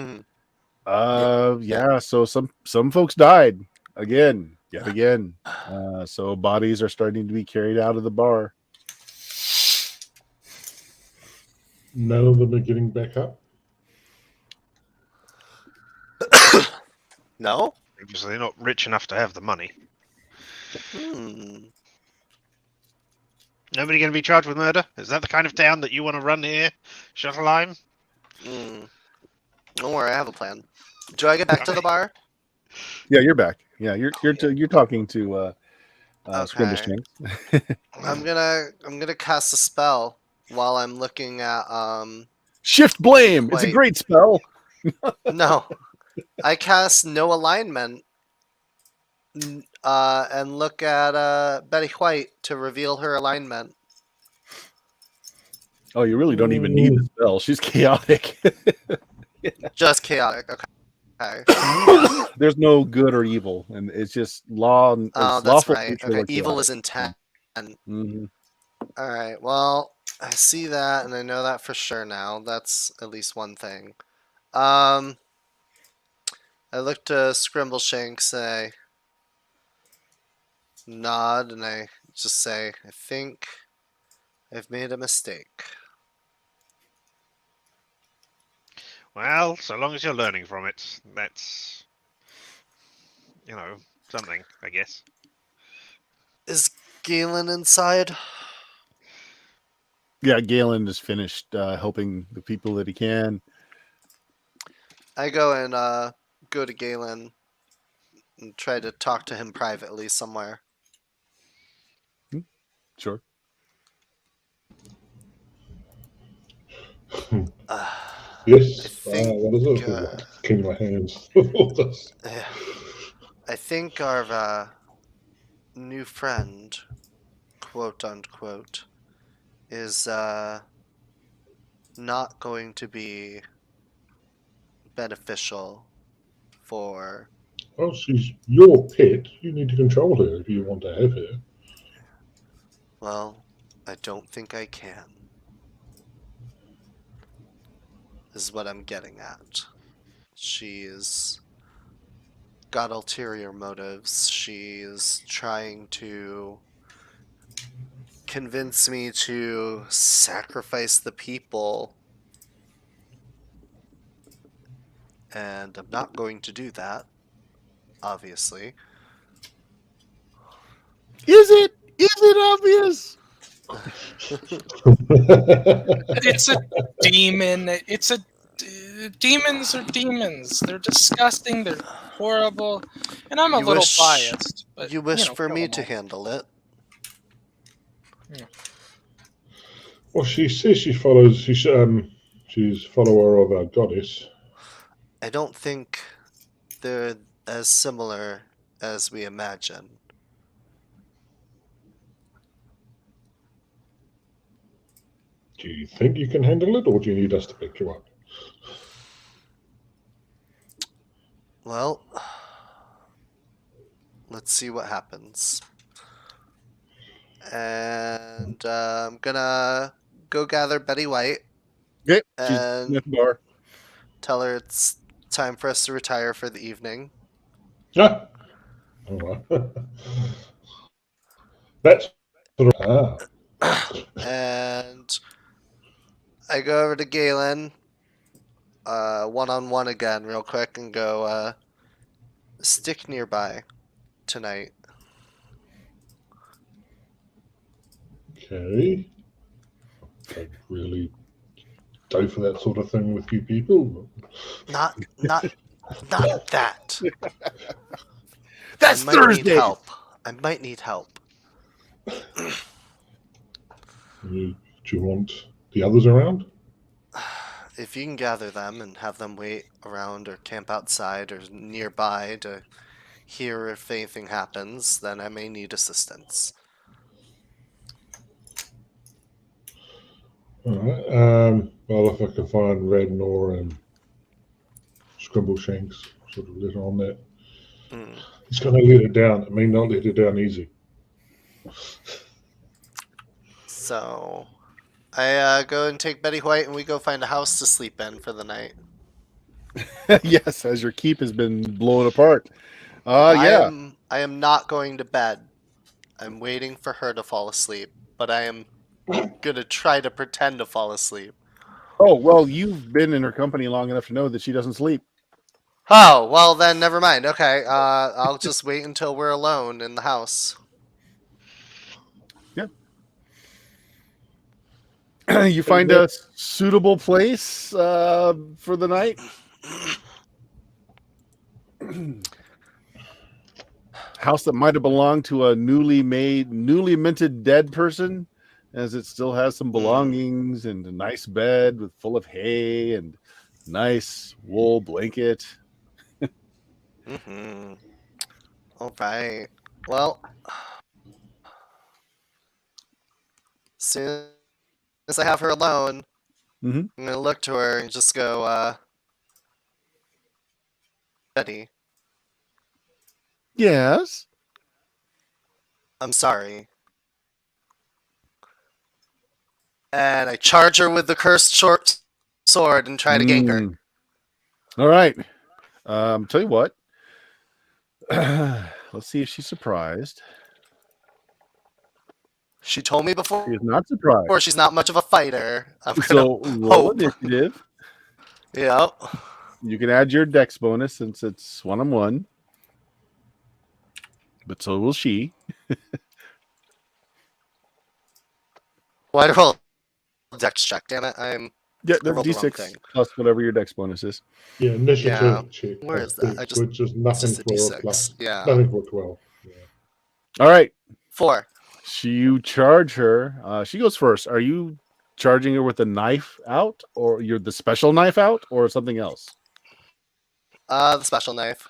Yeah, so some folks died again, yet again. So bodies are starting to be carried out of the bar. None of them are getting back up. No? Because they're not rich enough to have the money. Nobody going to be charged with murder? Is that the kind of town that you want to run here, Shuttlehime? Don't worry, I have a plan. Do I get back to the bar? Yeah, you're back. Yeah, you're talking to Scrimble Okay. Shanks. I'm gonna cast a spell while I'm looking at Shift blame. It's a Wait. great spell. No. I cast no alignment and look at Betty White to reveal her alignment. Oh, you really don't even need the spell. She's chaotic. Just chaotic. Okay. There's no good or evil, and it's just law. It's Oh, that's lawful, right. neutral, Okay. or Evil chaotic. is intent. Mhm. All right. Well, I see that, and I know that for sure now. That's at least one thing. I look to Scrimbleshanks, I nod, and I just say, I think I've made a mistake. Well, so long as you're learning from it, that's, something, I guess. Is Galen inside? Yeah, Galen is finished helping the people that he can. I go and go to Galen and try to talk to him privately somewhere. Sure. Yes. think, What is it? King of my hands. All this. I think our new friend, quote unquote, is not going to be beneficial for. Oh, she's your pet. You need to control her if you want to have her. Well, I don't think I can. Is what I'm getting at. She's got ulterior motives. She's trying to convince me to sacrifice the people. And I'm not going to do that, obviously. Is it obvious? It's a demon. Demons are demons. They're disgusting. They're horrible. And I'm a You little wish- biased. But, you wish for kill me them to all. handle it. Well, she says she's follower of our goddess. I don't think they're as similar as we imagine. Do you think you can handle it, or do you need us to pick you up? Well, let's see what happens. And I'm gonna go gather Betty White Okay. She's and at the bar. tell her it's time for us to retire for the evening. Ah. All right. That's And I go over to Galen, one-on-one again real quick, and go, stick nearby tonight. okay. I really go for that sort of thing with you people. Not that. That's I might need Thursday. help. I might need help. Do you want the others around? if you can gather them and have them wait around or camp outside or nearby to hear if anything happens, then I may need assistance. All right. Well, if I can find Red Nor and Scrimbleshanks, sort of let on that. Mm. He's going to let it down. I mean, not let it down easy. So I go and take Betty White and we go find a house to sleep in for the night. Yes, as your keep has been blown apart. I Yeah. am not going to bed. I'm waiting for her to fall asleep, but I am gonna try to pretend to fall asleep. Oh, well, you've been in her company long enough to know that she doesn't sleep. Oh, well then never mind. Okay, I'll just wait until we're alone in the house. You find a suitable place for the night. House that might have belonged to a newly minted dead person, as it still has some belongings and a nice bed with full of hay and nice wool blanket. Mm-hmm. All right. Well, soon as I have her alone, Mhm. I'm gonna look to her and just go, Betty, Yes. I'm sorry. And I charge her with the cursed short sword and try to gank her. All right. Tell you what. Let's see if she's surprised. She told me before She is not surprised. she's not much of a fighter. I'm So gonna roll hope. initiative. Yeah. You can add your dex bonus since it's 1-on-1. But so will she. Why did I roll a dex check? Damn it! I Yeah, the rolled the wrong D6 thing. plus whatever your dex bonus is. Yeah, initiative Yeah. check. Where is that? Which is nothing just a for a D6. plus. Yeah. Nothing for 12. Yeah. All right. 4. You charge her. She goes first. Are you charging her with a knife out, or you're the special knife out, or something else? The special knife.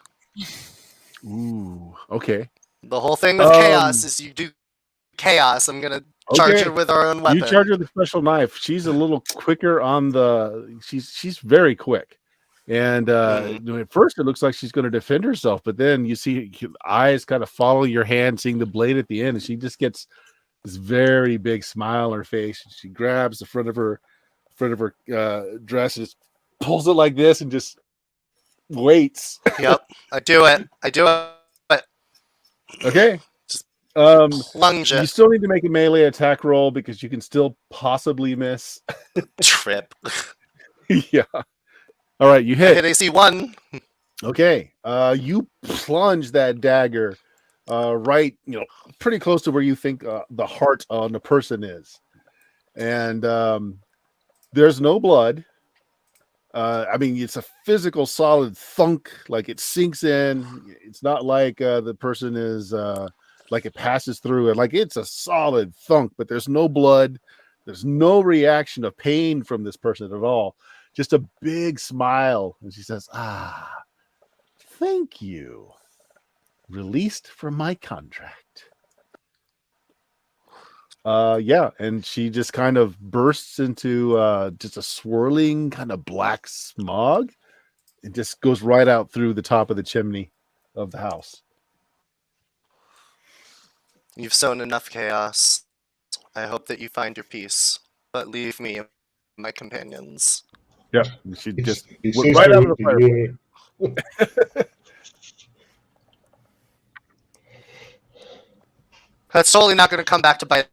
Ooh, okay. The whole thing with chaos is you do chaos. I'm gonna charge her with our own weapon. You charge her the special knife. She's a little quicker on the. She's very quick, and at first it looks like she's going to defend herself, but then you see eyes kind of follow your hand, seeing the blade at the end, and she just gets this very big smile on her face. She grabs the front of her dress and just pulls it like this, and just waits. Yep, I do it. Okay. Plunge it. You still need to make a melee attack roll because you can still possibly miss. Trip. Yeah. All right, you I hit. hit AC 1. Okay. You plunge that dagger right, pretty close to where you think the heart on the person is. And there's no blood. I mean, it's a physical solid thunk, like it sinks in. It's not like the person is like it passes through it. Like it's a solid thunk, but there's no blood. There's no reaction of pain from this person at all. Just a big smile. And she says, thank you. Released from my contract. Yeah, and she just kind of bursts into just a swirling kind of black smog. It just goes right out through the top of the chimney of the house. You've sown enough chaos. I hope that you find your peace, but leave me and my companions. Yeah, she just He went says right so out of the with fire. That's totally not going to come back to bite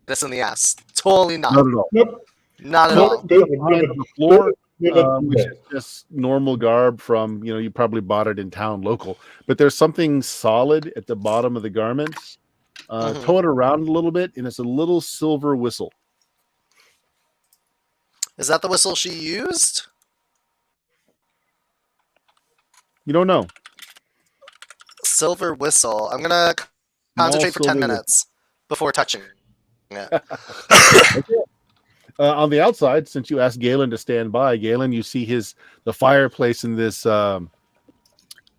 us in the ass. Totally not. Not at all. Nope. Not at Nope. all. On the floor, Never which is just normal garb from, you probably bought it in town local, but there's something solid at the bottom of the garments. Tow it around a little bit, and it's a little silver whistle. Is that the whistle she used? You don't know. Silver whistle. I'm going to concentrate for 10 minutes before touching it. Okay. On the outside, since you asked Galen to stand by, Galen, you see the fireplace in this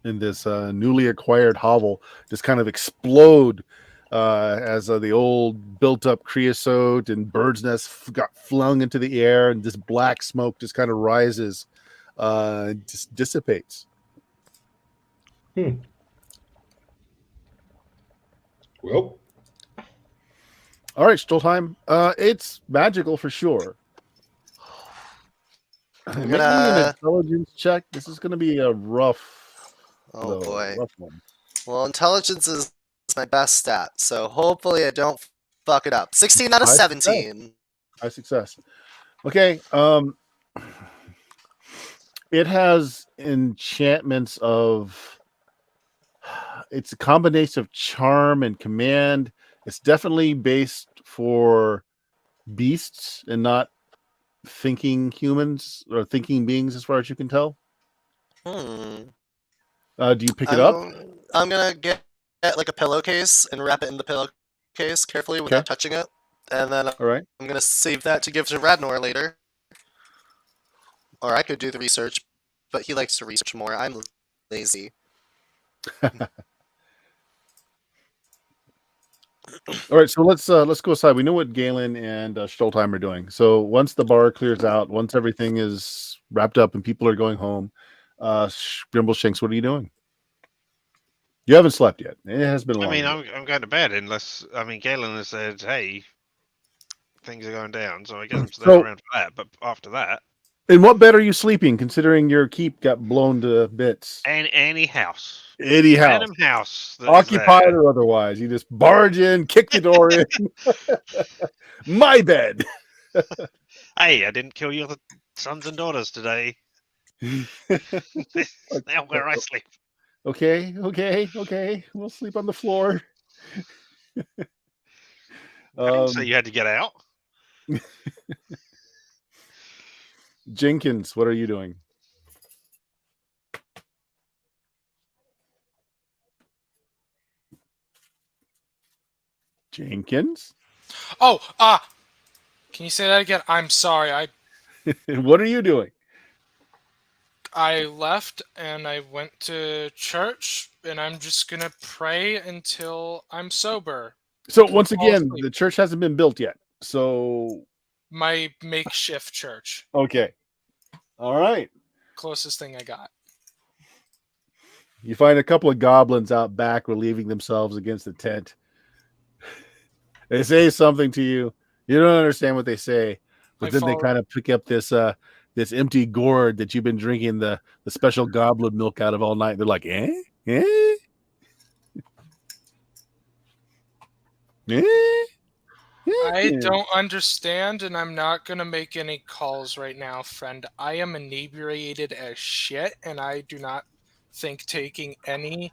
newly acquired hovel just kind of explode as the old built-up creosote and bird's nest got flung into the air, and this black smoke just kind of rises, just dissipates. Well, All right, Stoltheim. It's magical for sure. Make me an intelligence check. This is going to be a rough. Oh boy. Rough one. Well, intelligence is my best stat, so hopefully I don't fuck it up. 16 out of High 17. High success. Okay. It has enchantments of. It's a combination of charm and command. It's definitely based for beasts and not thinking humans or thinking beings, as far as you can tell. Hmm. Do you pick it up? I'm gonna get like a pillowcase and wrap it in the pillowcase carefully without touching it, and then All right. I'm gonna save that to give to Radnor later. Or I could do the research, but he likes to research more. I'm lazy. All right, so let's go aside. We know what Galen and Stoltheim are doing. So once the bar clears out, once everything is wrapped up and people are going home, Grimbleshanks, what are you doing? You haven't slept yet. It has been a long day. I'm going to bed unless Galen has said, "Hey, things are going down," so I guess I'm staying around for that. But after that, in what bed are you sleeping? Considering your keep got blown to bits. Any house. Any house. Random house. Occupied or otherwise. You just barge in, kick the door in. My bed. Hey, I didn't kill your sons and daughters today. Now where I sleep. Okay. We'll sleep on the floor. I didn't say you had to get out. Jenkins, what are you doing? Jenkins? Oh, can you say that again? I'm sorry. What are you doing? I left and I went to church, and I'm just gonna pray until I'm sober. So once again, the church hasn't been built yet. So my makeshift church. Okay. All right. Closest thing I got. You find a couple of goblins out back relieving themselves against the tent. They say something to you. You don't understand what they say, but then they kind of pick up this empty gourd that you've been drinking the special goblin milk out of all night. They're like, eh? Eh? Eh? I don't understand, and I'm not going to make any calls right now, friend. I am inebriated as shit, and I do not think taking any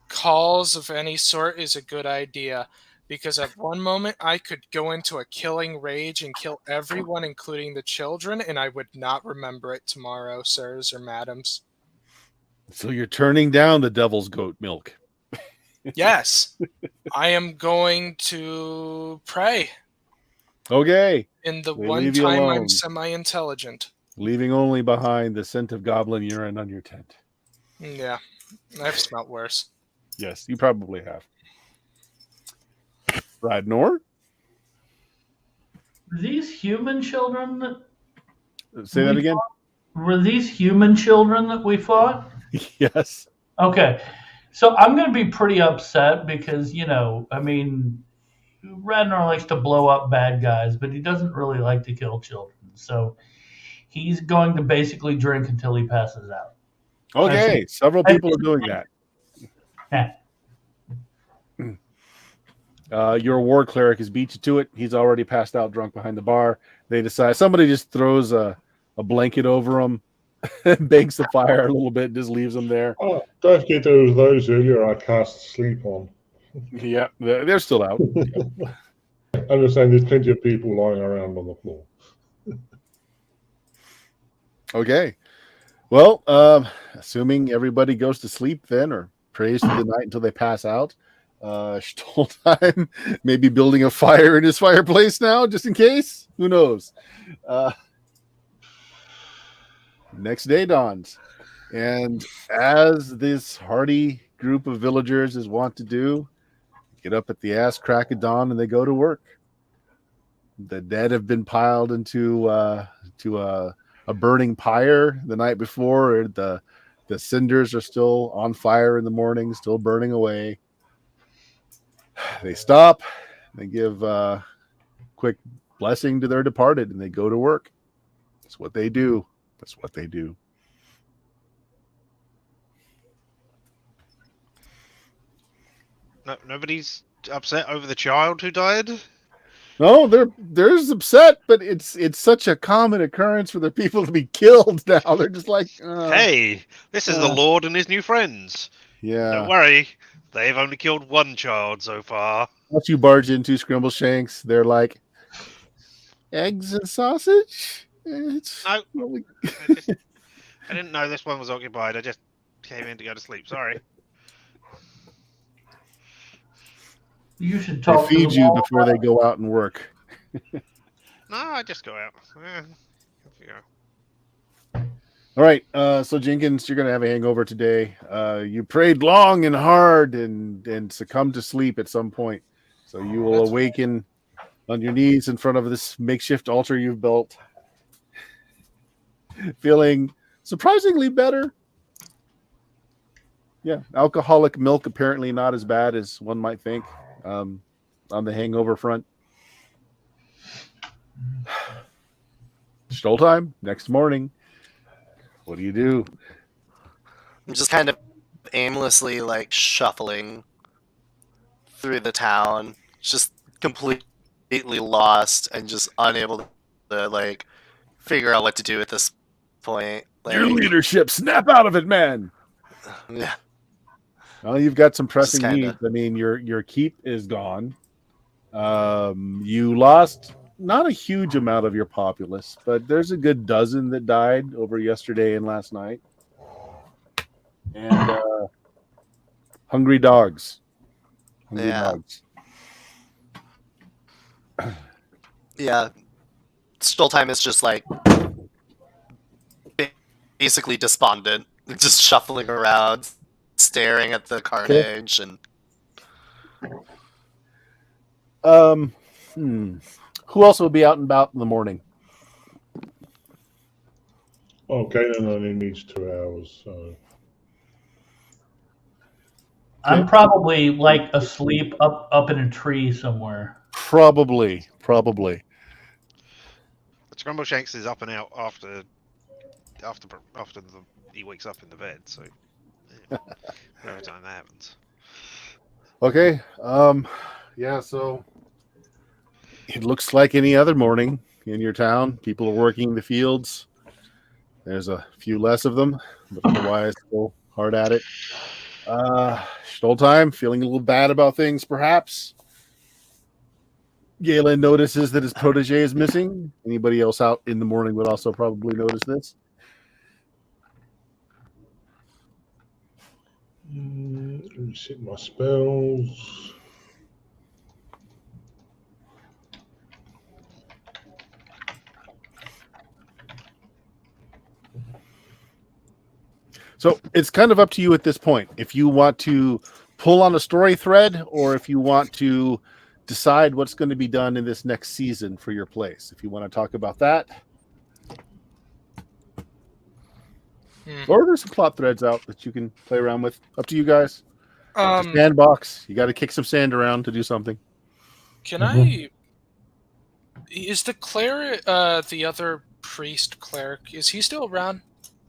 calls of any sort is a good idea. Because at one moment, I could go into a killing rage and kill everyone, including the children, and I would not remember it tomorrow, sirs or madams. So you're turning down the devil's goat milk. Yes. I am going to pray. Okay. In the one time I'm semi-intelligent. Leaving only behind the scent of goblin urine on your tent. Yeah. I've smelled worse. Yes, you probably have. Radnor? Were these human children that... Say that again? Were these human children that we fought? Yes. Okay. So I'm going to be pretty upset because, Radnor likes to blow up bad guys, but he doesn't really like to kill children. So he's going to basically drink until he passes out. Okay. Several people are doing that. Your war cleric has beat you to it. He's already passed out drunk behind the bar. They decide somebody just throws a blanket over him, bakes the fire a little bit, just leaves them there. Oh, don't forget there was those earlier I cast sleep on. Yeah, they're still out. I'm just saying there's plenty of people lying around on the floor. Okay. Well, assuming everybody goes to sleep then or prays through the night until they pass out, Stoltheim maybe building a fire in his fireplace now, just in case. Who knows? Next day dawns, and as this hardy group of villagers is wont to do, get up at the ass crack of dawn and they go to work. The dead have been piled into to a burning pyre the night before. The cinders are still on fire in the morning, still burning away. They stop. They give a quick blessing to their departed, and they go to work. That's what they do. That's what they do. No, nobody's upset over the child who died. No, there's upset, but it's such a common occurrence for the people to be killed now. They're just like, hey, this is the Lord and his new friends. yeah. Don't worry, they've only killed one child so far. Once you barge into Scrimble Shanks, they're like, eggs and sausage? It's No. really- I didn't know this one was occupied. I just came in to go to sleep. Sorry. You should They talk to feed the you wall. before they go out and work. No, I just go out. Off you go. All right, so Jenkins, you're going to have a hangover today. You prayed long and hard and succumbed to sleep at some point. So you will That's awaken on your knees in front of this makeshift altar you've built, feeling surprisingly better. Yeah, alcoholic milk apparently not as bad as one might think on the hangover front. Stoltheim, next morning. What do you do? I'm just kind of aimlessly like shuffling through the town, just completely lost and just unable to like figure out what to do at this point. Like, Your leadership, snap out of it, man. yeah, Well, you've got some pressing Just kinda- needs. I mean, your keep is gone. You lost not a huge amount of your populace, but there's a good dozen that died over yesterday and last night. And hungry dogs. Hungry Yeah. dogs. yeah. Stoltheim is just like basically despondent, just shuffling around, staring at the carnage, and Who else will be out and about in the morning? Oh, Galen only needs 2 hours, so I'm probably like asleep up in a tree somewhere. Probably. Scramble Shanks is up and out after he wakes up in the bed. So yeah, every time that happens. Okay. Yeah, so it looks like any other morning in your town. People are working the fields. There's a few less of them, but otherwise still hard at it. Stoltheim, feeling a little bad about things, perhaps. Galen notices that his protege is missing. Anybody else out in the morning would also probably notice this. let me see my spells. So it's kind of up to you at this point. If you want to pull on a story thread or if you want to decide what's going to be done in this next season for your place. If you want to talk about that. Or there's some plot threads out that you can play around with. Up to you guys. Sandbox. You got to kick some sand around to do something. Can I? Is the cleric, the other priest cleric, is he still around?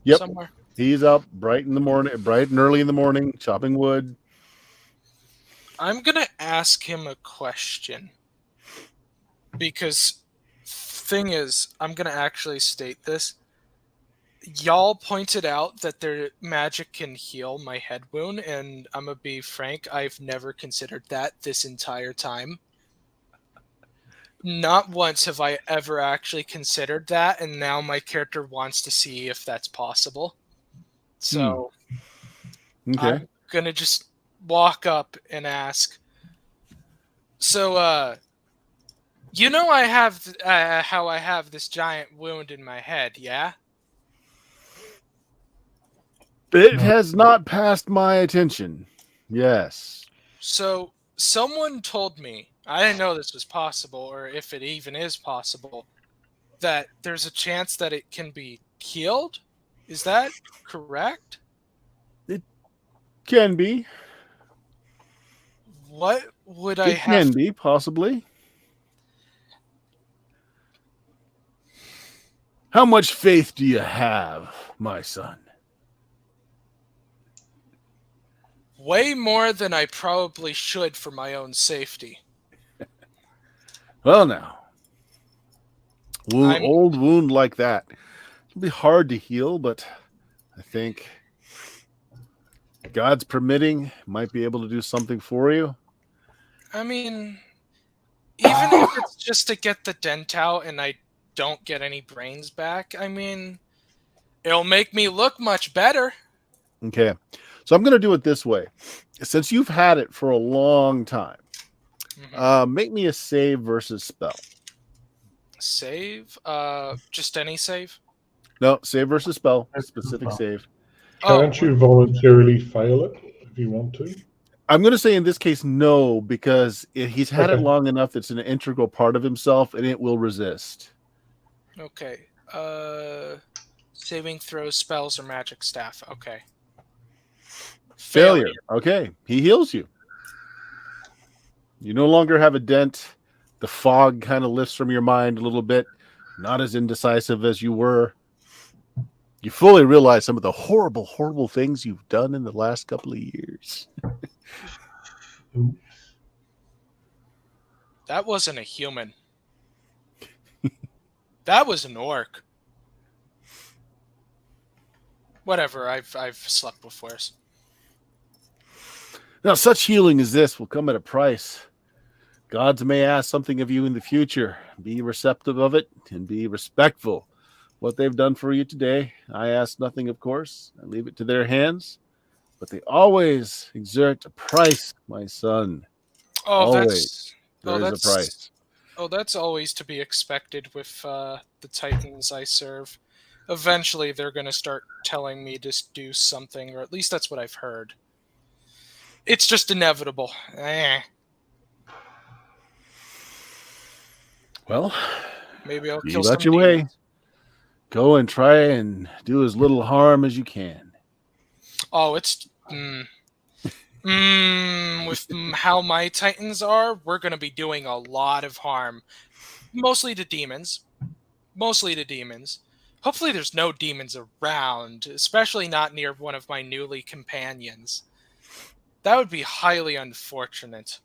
Yep. Somewhere. He's up bright and early in the morning, chopping wood. I'm gonna ask him a question because thing is, I'm gonna actually state this. Y'all pointed out that their magic can heal my head wound, and I'm gonna be frank, I've never considered that this entire time. Not once have I ever actually considered that, and now my character wants to see if that's possible. So Okay. I'm gonna just walk up and ask, so, you know I have how I have this giant wound in my head, yeah? It has not passed my attention. Yes. So someone told me, I didn't know this was possible, or if it even is possible, that there's a chance that it can be healed. Is that correct? Can be. What would I It have? can be, possibly. How much faith do you have, my son? Way more than I probably should for my own safety. Well, now, I'm- old wound like that can be hard to heal, but I think God's permitting, might be able to do something for you. I mean, even if it's just to get the dent out and I don't get any brains back, I mean, it'll make me look much better. Okay. So I'm going to do it this way. Since you've had it for a long time, make me a save versus spell. Save? Just any save? No, save versus spell. Specific save. Can't you voluntarily fail it if you want to? I'm going to say in this case, no, because he's had it Okay. long enough. It's an integral part of himself, and it will resist. Okay. Saving throws, spells, or magic staff. Okay. Failure. Okay. He heals you. You no longer have a dent. The fog kind of lifts from your mind a little bit. Not as indecisive as you were. You fully realize some of the horrible, horrible things you've done in the last couple of years. Oops. That wasn't a human. That was an orc. Whatever, I've slept with worse. Now, such healing as this will come at a price. Gods may ask something of you in the future. Be receptive of it and be respectful. What they've done for you today, I ask nothing, of course. I leave it to their hands. But they always exert a price, my son. Oh, Always. that's There is a price. Oh, that's always to be expected with the Titans I serve. Eventually, they're going to start telling me to do something, or at least that's what I've heard. It's just inevitable. Well, Maybe I'll you kill got some your way. demons. Go and try and do as little harm as you can. Oh, it's with how my Titans are, we're going to be doing a lot of harm, mostly to demons. Hopefully, there's no demons around, especially not near one of my newly companions. That would be highly unfortunate.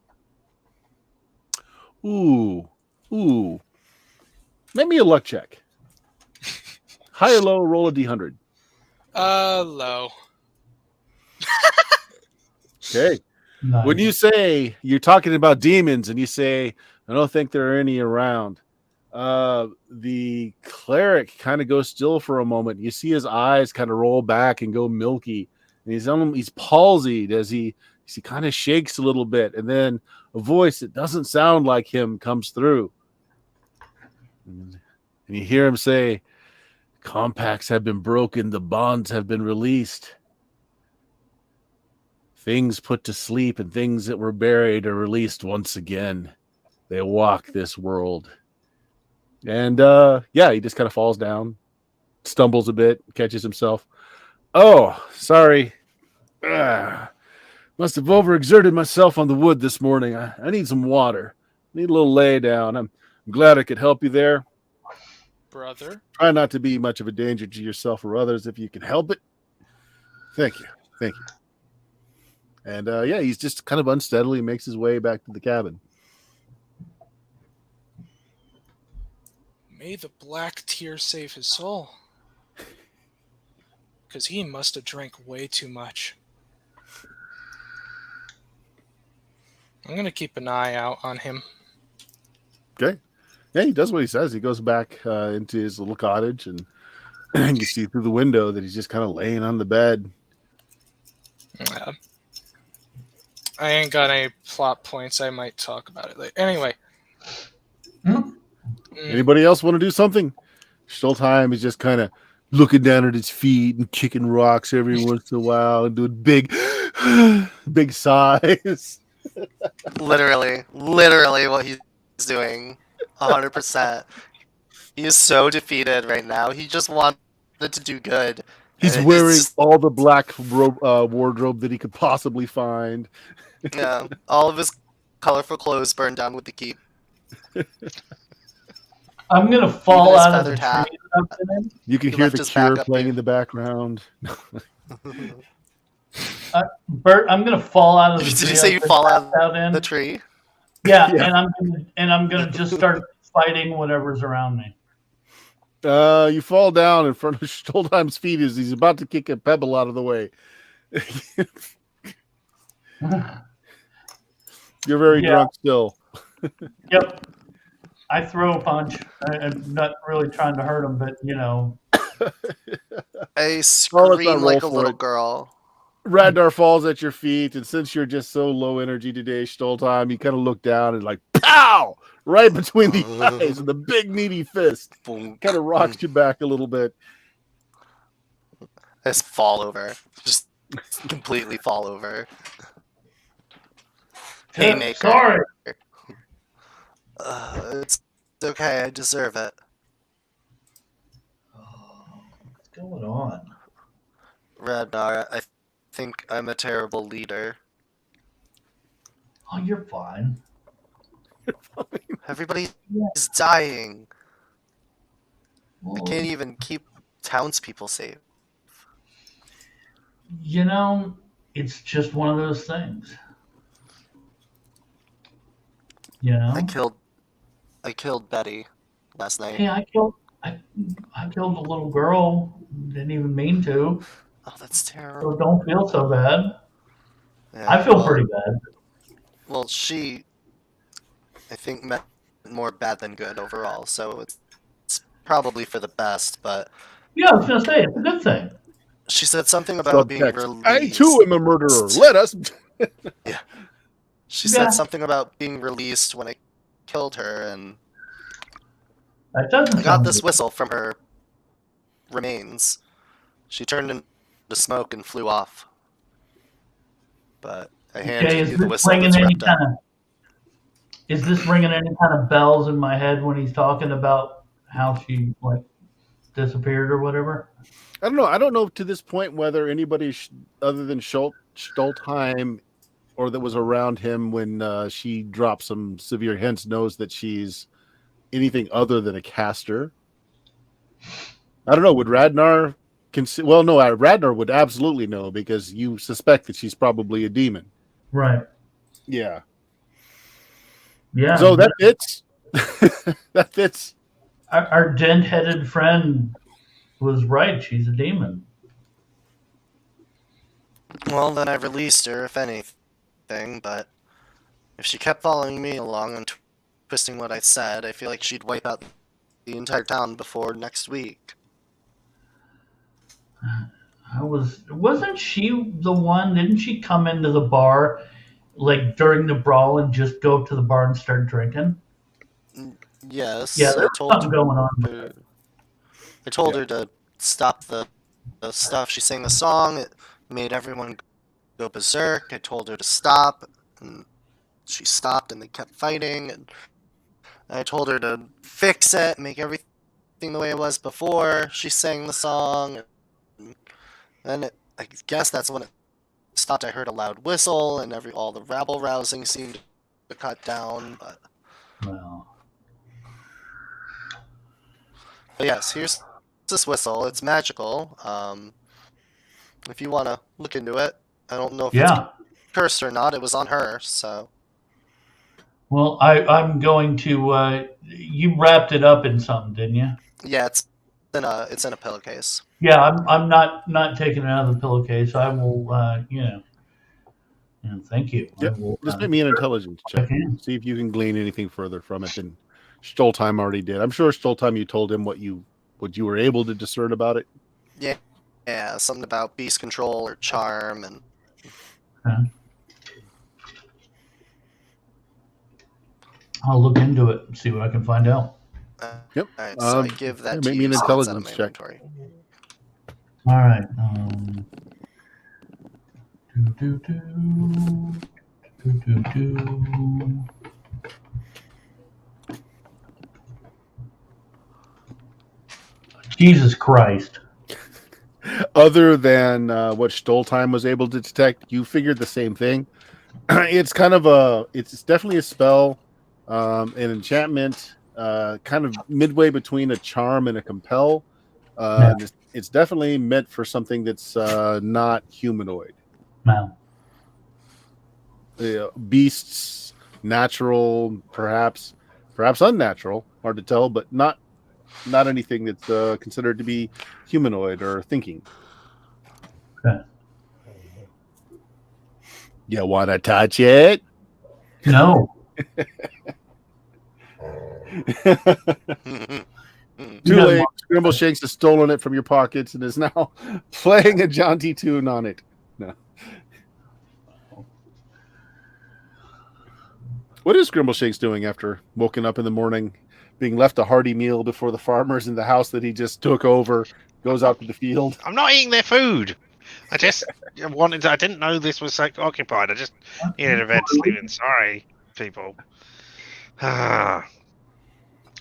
Ooh. Make me a luck check. High or low, roll a d100. Low. Okay. Nice. When you say you're talking about demons and you say, I don't think there are any around, the cleric kind of goes still for a moment. You see his eyes kind of roll back and go milky. And he's palsied as he kind of shakes a little bit. And then a voice that doesn't sound like him comes through. And you hear him say, compacts have been broken. The bonds have been released. Things put to sleep and things that were buried are released once again. They walk this world. And he just kind of falls down, stumbles a bit, catches himself. Oh, sorry. Must have overexerted myself on the wood this morning. I need some water. Need a little lay down. I'm glad I could help you there. Brother. Try not to be much of a danger to yourself or others if you can help it. Thank you. And he's just kind of unsteadily makes his way back to the cabin. May the black tear save his soul. Because he must have drank way too much. I'm going to keep an eye out on him. Okay. Yeah, he does what he says. He goes back into his little cottage, and you see through the window that he's just kind of laying on the bed. I ain't got any plot points. I might talk about it later. Anyway. Anybody else want to do something? Stoltheim is just kind of looking down at his feet and kicking rocks every once in a while and doing big sighs. Literally what he's doing. 100%. He is so defeated right now. He just wanted to do good. He's And wearing it's- all the black wardrobe that he could possibly find. yeah, all of his colorful clothes burned down with the keep. I'm gonna fall his out of the feathered tree hat. that I'm in. You can He hear left the his back Cure up playing here. in the background. Bert, I'm gonna fall out of the Did tree. you say you I fall out passed of the tree? Yeah, Yeah. and I'm gonna just start fighting whatever's around me. You fall down in front of Stoltheim's feet as he's about to kick a pebble out of the way. You're very Yeah. drunk still. Yep. I throw a punch. I'm not really trying to hurt him, but you know. I not scream like a roll for little it. girl. Radnar falls at your feet, and since you're just so low energy today, Stoltheim, you kind of look down and like, pow! Right between the eyes and the big meaty fist. Boom. Kind of rocks you back a little bit. I just fall over. Just completely fall over. Haymaker. Sorry. It's okay. I deserve it. What's going on? Radnar, I think I'm a terrible leader. Oh, you're fine. Everybody is dying. Well, I can't even keep townspeople safe. you know, it's just one of those things. You know? I killed Betty last night. Hey, I killed a little girl. Didn't even mean to. Oh, that's So terrible. don't feel so bad. Yeah, I feel well, pretty bad. Well, she, I think, meant more bad than good overall. So it's probably for the best. But Yeah, I was gonna say it's a good thing. she said something about being Subtext. released. I too am a murderer. Let us. She Yeah. said something about being released when I killed her, and That doesn't I got sound this good. whistle from her remains. She turned into smoke and flew off. But I handed Okay, you is the this whistle ringing that's any ripped up. kind of? Is this ringing any kind of bells in my head when he's talking about how she like disappeared or whatever? I don't know. I don't know to this point whether anybody other than Stoltheim or that was around him when she dropped some severe hints knows that she's anything other than a caster. I don't know. Would Radnar well, no, Radnar would absolutely know because you suspect that she's probably a demon. Right. Yeah. Yeah. So that fits. That fits. Our dent-headed friend was right. She's a demon. Well, then I released her, if anything, but if she kept following me along and twisting what I said, I feel like she'd wipe out the entire town before next week. Wasn't she the one? Didn't she come into the bar like during the brawl and just go up to the bar and start drinking? Yes, Yeah, I there's told something going on. her. I told her to stop the stuff. She sang the song. It made everyone go berserk. I told her to stop, and she stopped, and they kept fighting. And I told her to fix it, make everything the way it was before she sang the song. And I guess that's when it stopped. I heard a loud whistle, and all the rabble rousing seemed to cut down. Well, But yes, here's this whistle. It's magical. If you want to look into it, I don't know if it's yeah. cursed or not. It was on her, so Well, I'm going to. You wrapped it up in something, didn't you? yeah, it's in a pillowcase. Yeah, I'm not taking it out of the pillowcase. I will. Thank you. I Yep. will, Just make me an intelligence check. okay. See if you can glean anything further from it than Stoltheim already did. I'm sure Stoltheim, you told him what you were able to discern about it. Yeah, something about beast control or charm, and I'll look into it and see what I can find out. Yep. All right, so I give that to make me you. an So it's out of intelligence my check. inventory. All right. Do, do, do. Do, do, do. Jesus Christ. Other than what Stoltheim was able to detect, you figured the same thing. It's kind of it's definitely a spell, an enchantment, kind of midway between a charm and a compel. Yeah. It's definitely meant for something that's not humanoid. Now. Beasts, natural, perhaps unnatural, hard to tell, but not anything that's considered to be humanoid or thinking. Okay. You want to touch it? No. Too late. Scramble Shakes has stolen it from your pockets and is now playing a jaunty tune on it. No. What is Scramble Shakes doing after woken up in the morning, being left a hearty meal before the farmers in the house that he just took over, goes out to the field? I'm not eating their food. I just wanted to, I didn't know this was so occupied. I just needed a bed to sleep in. Sorry, people.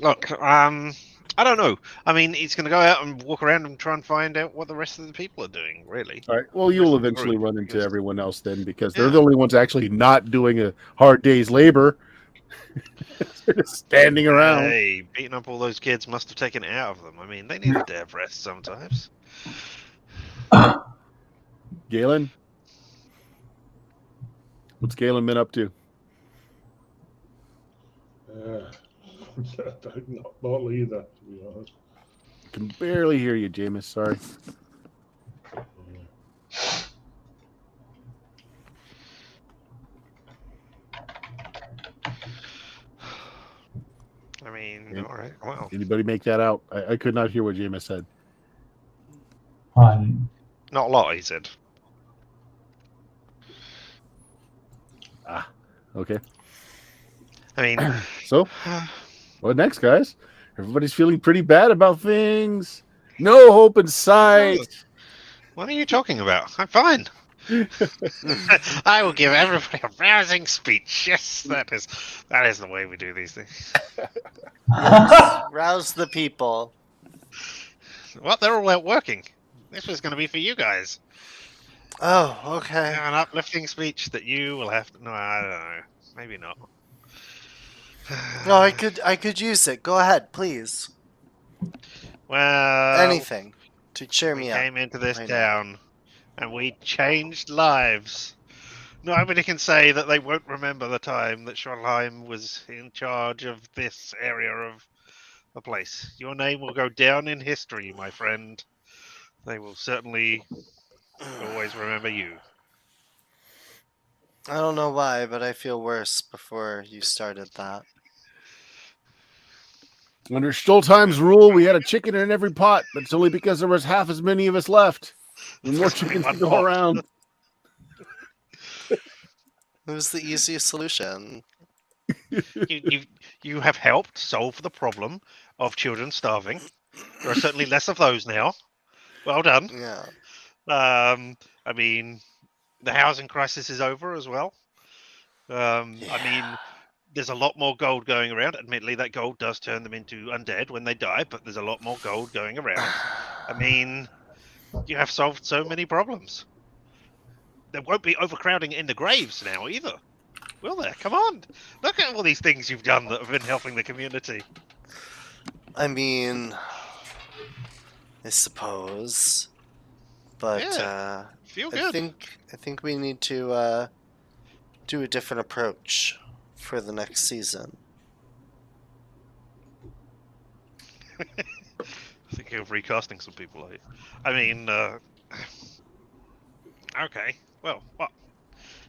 Look, I don't know. I mean, he's going to go out and walk around and try and find out what the rest of the people are doing, really. All right. Well, you'll Rest of the eventually group, run into because- everyone else then, because they're Yeah. the only ones actually not doing a hard day's labor. They're just standing around. Hey, beating up all those kids must have taken it out of them. I mean, they need a day of rest sometimes. Galen? What's Galen been up to? Not either, to be honest. Can barely hear you, Jameis. Sorry. I mean, Yeah. all right, well. Anybody make that out? I could not hear what Jameis said. Not a lot, he said. Okay. I mean, So, what next, guys? Everybody's feeling pretty bad about things. No hope in sight. what are you talking about? I'm fine. I will give everybody a rousing speech. Yes, that is the way we do these things. Rouse the people. Well, they're all out working. This was going to be for you guys. Oh, okay. An uplifting speech that you will have to. No, I don't know. Maybe not. No, I could use it. Go ahead, please. Well, Anything to cheer we me up. came into this right now. town and we changed lives. Nobody can say that they won't remember the time that Schonheim was in charge of this area of the place. Your name will go down in history, my friend. They will certainly always remember you. I don't know why, but I feel worse before you started that. Under Stoltheim's rule, we had a chicken in every pot, but it's only because there was half as many of us left. And more chickens to go around. It was the easiest solution. You have helped solve the problem of children starving. There are certainly less of those now. Well done. Yeah. I mean, the housing crisis is over as well. I mean, there's a lot more gold going around. Admittedly, that gold does turn them into undead when they die, but there's a lot more gold going around. I mean, you have solved so many problems. There won't be overcrowding in the graves now either. Will there? Come on. Look at all these things you've done that have been helping the community. I mean, I suppose, but Yeah, Feel good. I think we need to do a different approach for the next season. Thinking of recasting some people. I mean, okay. Well, what?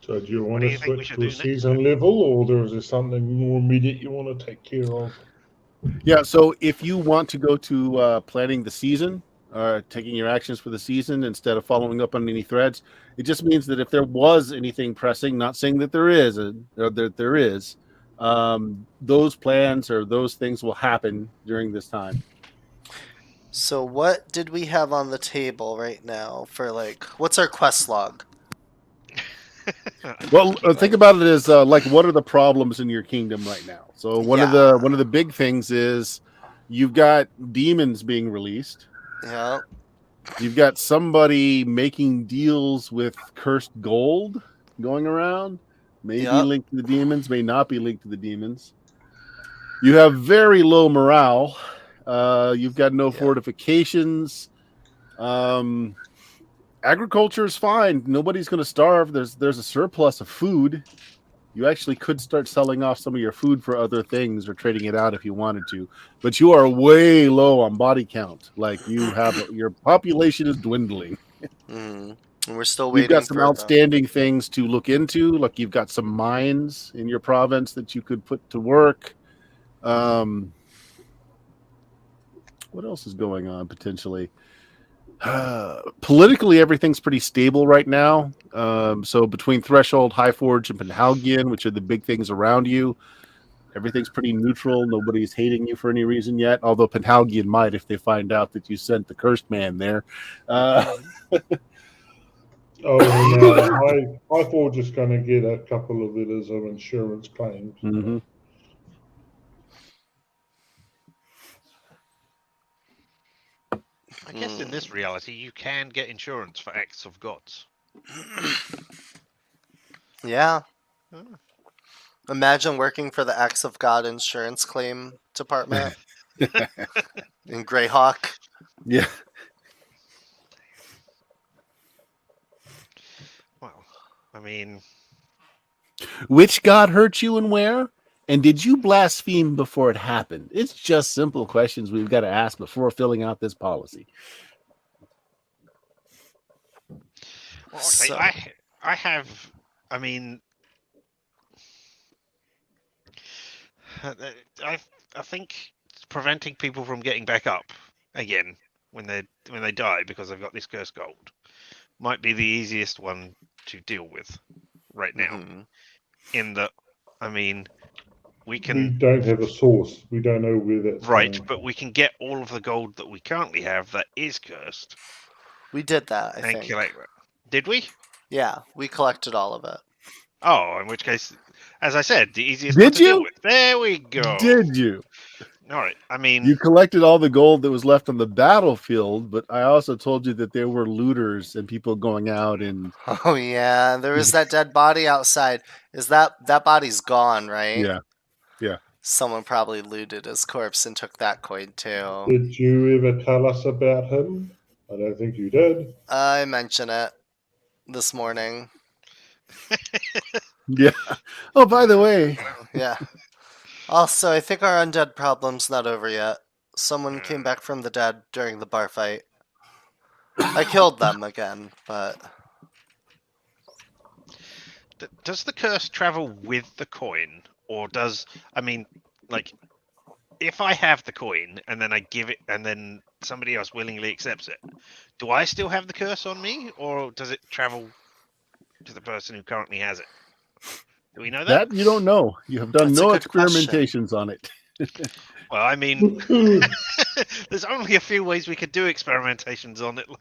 So do you want do to you think we switch should to do a next season level, or is there something more immediate you want to take care of? Yeah, so if you want to go to planning the season, taking your actions for the season instead of following up on any threads, it just means that if there was anything pressing, not saying that there is, or that there is, those plans or those things will happen during this time. So what did we have on the table right now for like what's our quest log? Well, think about it as like what are the problems in your kingdom right now? So one of the big things is you've got demons being released. Yeah. You've got somebody making deals with cursed gold going around. May be linked to the demons, may not be linked to the demons. You have very low morale. You've got no fortifications. Agriculture is fine. Nobody's going to starve. There's a surplus of food. You actually could start selling off some of your food for other things or trading it out if you wanted to. But you are way low on body count. Like your population is dwindling. And we're still waiting. You've got some outstanding things to look into. Like you've got some mines in your province that you could put to work. What else is going on potentially? Politically, everything's pretty stable right now. So between Threshold, Highforge, and Penhalgian, which are the big things around you, everything's pretty neutral. Nobody's hating you for any reason yet. Although Penhalgian might if they find out that you sent the cursed man there. Highforge is going to get a couple of letters of insurance claims. Mm-hmm. I guess in this reality, you can get insurance for acts of gods. Yeah. Imagine working for the Acts of God insurance claim department in Greyhawk. Yeah. Well, I mean, which god hurt you and where? And did you blaspheme before it happened? It's just simple questions we've got to ask before filling out this policy. well, okay, I have, I mean, I think preventing people from getting back up again when they die because they've got this cursed gold might be the easiest one to deal with right now. In that, I mean, we don't have a source. We don't know where that's right, but we can get all of the gold that we currently have that is cursed. We did that, I think. Did we? Yeah, we collected all of it. Oh, in which case, as I said, the easiest one to deal with. There we go. Did you? All right. I mean, you collected all the gold that was left on the battlefield, but I also told you that there were looters and people going out and. Oh yeah, there was that dead body outside. Is that body's gone, right? Yeah. Yeah. Someone probably looted his corpse and took that coin too. Did you ever tell us about him? I don't think you did. I mentioned it this morning. Yeah. Oh, by the way. Yeah. Also, I think our undead problem's not over yet. Someone came back from the dead during the bar fight. I killed them again, but... Does the curse travel with the coin? Or does... I mean, like, if I have the coin and then I give it and then somebody else willingly accepts it, do I still have the curse on me? Or does it travel to the person who currently has it? Do we know that? That you don't know. You have done no experimentations on it. Well, I mean, there's only a few ways we could do experimentations on it. I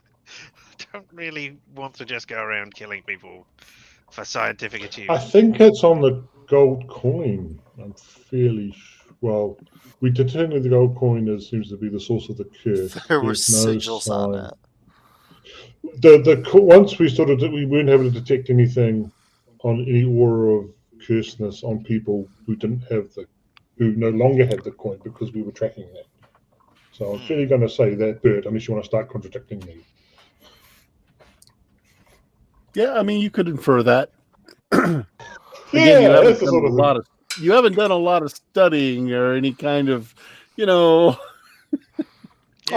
don't really want to just go around killing people for scientific achievement. I think it's on the gold coin. I'm fairly well. We determined the gold coin seems to be the source of the curse. There were sigils on it. Once we weren't able to detect anything on any aura of curseness on people who who no longer had the coin because we were tracking that. So I'm fairly going to say that, Bert, unless you want to start contradicting me. Yeah, I mean, you could infer that. Again, yeah, you haven't done a lot of studying or any kind of, Oh,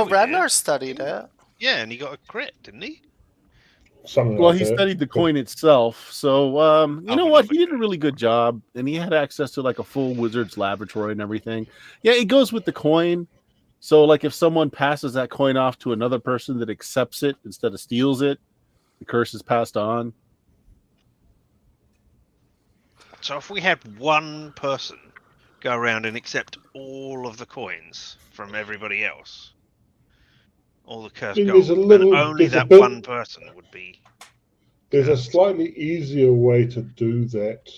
Ragnar studied it. Yeah, and he got a crit, didn't he? He studied the coin itself. So, you know what? He did a really good job, and he had access to like a full wizard's laboratory and everything. Yeah, it goes with the coin. So, like, if someone passes that coin off to another person that accepts it instead of steals it, the curse is passed on. So if we had one person go around and accept all of the coins from everybody else, all the cursed mean, gold, there's a and little- only there's a that bit- one person would be. There's a cursed. slightly easier way to do that,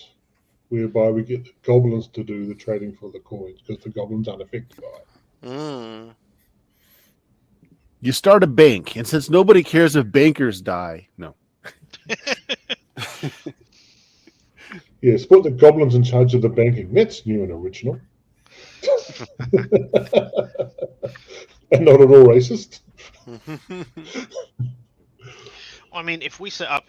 whereby we get the goblins to do the trading for the coins, because the goblins aren't affected by it. Mm. You start a bank, and since nobody cares if bankers die, no. Yes, put the goblins in charge of the banking. That's new and original. And not at all racist. I mean, if we set up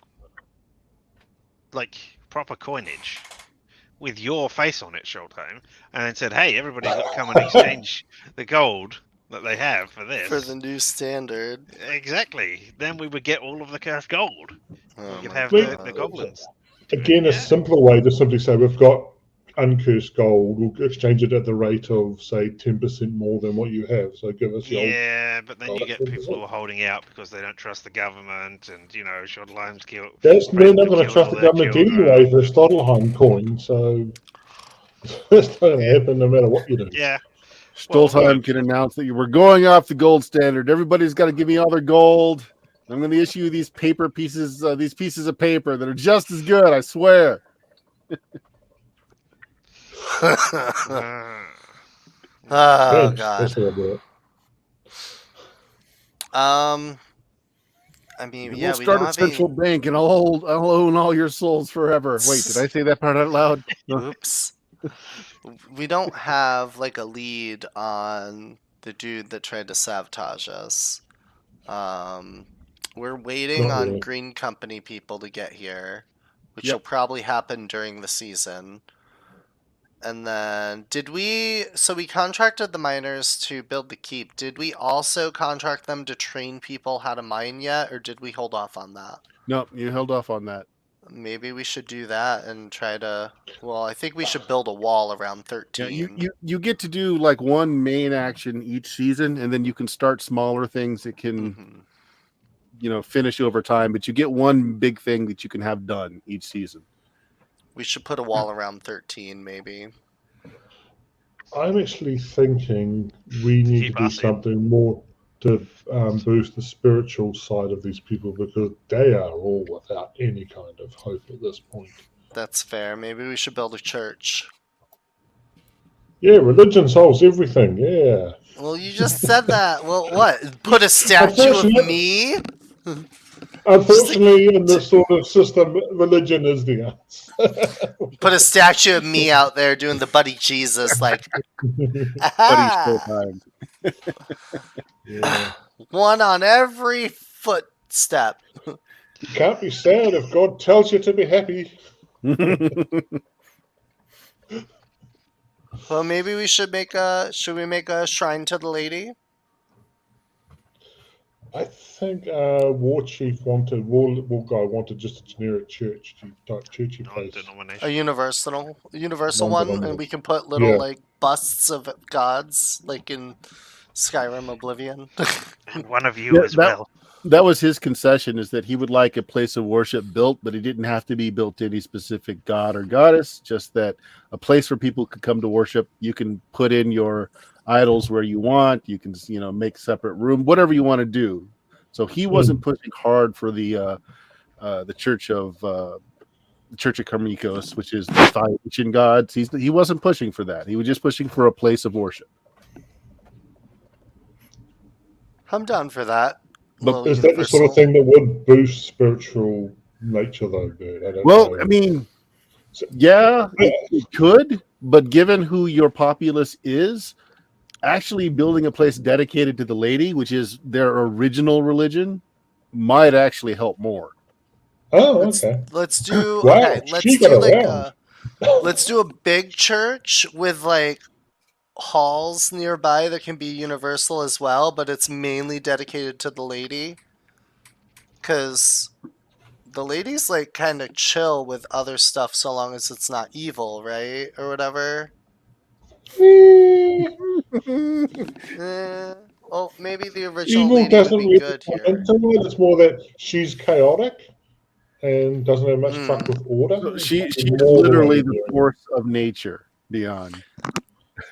like proper coinage with your face on it, Showtime, and then said, "Hey, everybody's got to come and exchange the gold that they have for this." For the new standard. Exactly. Then we would get all of the cursed gold. Oh We could my have God. the goblins. Again, a Yeah. simpler way to simply say we've got uncursed gold. We'll exchange it at the rate of, say, 10% more than what you have. So give us the old. Yeah, but then you gold. get people who are holding out because they don't trust the government, and Shotlime's killed. That's friends they're not have going to killed trust all the their government children. anyway for a Stottleheim coin. So that's not going to happen no matter what you do. Yeah. Stoltheim can announce that you were going off the gold standard. Everybody's got to give me all their gold. I'm going to issue these paper pieces, these pieces of paper that are just as good. I swear. Oh Thanks. God. That's what I do. I mean, We'll yeah, we start don't a have central bank, and I'll own all your souls forever. Wait, did I say that part out loud? any. Oops. We don't have like a lead on the dude that tried to sabotage us. We're waiting Not on really. Green Company people to get here, which Yep. will probably happen during the season. And then so we contracted the miners to build the keep. Did we also contract them to train people how to mine yet, or did we hold off on that? No, you held off on that. Maybe we should do that and try to. Well, I think we should build a wall around 13. Yeah, you get to do like one main action each season, and then you can start smaller things that can Mhm. finish over time. But you get one big thing that you can have done each season. We should put a wall around 13, maybe. I'm actually thinking we need to Keep do us in. something more to boost the spiritual side of these people, because they are all without any kind of hope at this point. That's fair. Maybe we should build a church. Yeah, religion solves everything. Yeah. Well, you just said that. Well, what? Put a statue of me? Unfortunately, in this sort of system, religion is the answer. Put a statue of me out there doing the buddy Jesus, like, Buddy "Ah, Stoltheim. Yeah. one on every footstep." You can't be sad if God tells you to be happy. Well, maybe we should make should we make a shrine to the lady? I think War Chief war guy wanted just a generic church type churchy place. A Non-denomination. universal one, and we can put little Yeah. like busts of gods, like in Skyrim Oblivion. And one of you Yeah, as well. That was his concession, is that he would like a place of worship built, but it didn't have to be built to any specific god or goddess, just that a place where people could come to worship. You can put in your idols where you want. You can, make separate room, whatever you want to do. So he wasn't pushing hard for the Church of Karmikos, which is the 5 ancient gods. He wasn't pushing for that. He was just pushing for a place of worship. I'm down for that. But Little Is that the sort of universal. thing that would boost spiritual nature, though, Bert? I don't Well, know. I mean, yeah, it could, but given who your populace is, actually building a place dedicated to the lady, which is their original religion, might actually help more. Oh, okay. Let's do Wow, okay. Let's she do got like around. let's do a big church with like halls nearby that can be universal as well, but it's mainly dedicated to the lady. Because the lady's like kind of chill with other stuff so long as it's not evil, right? Or whatever. Well, maybe the original Evil lady would doesn't be really good come here. into it. It's more that she's chaotic, and doesn't have much truck with order. So she is More than literally what the you're doing. force of nature, Dion.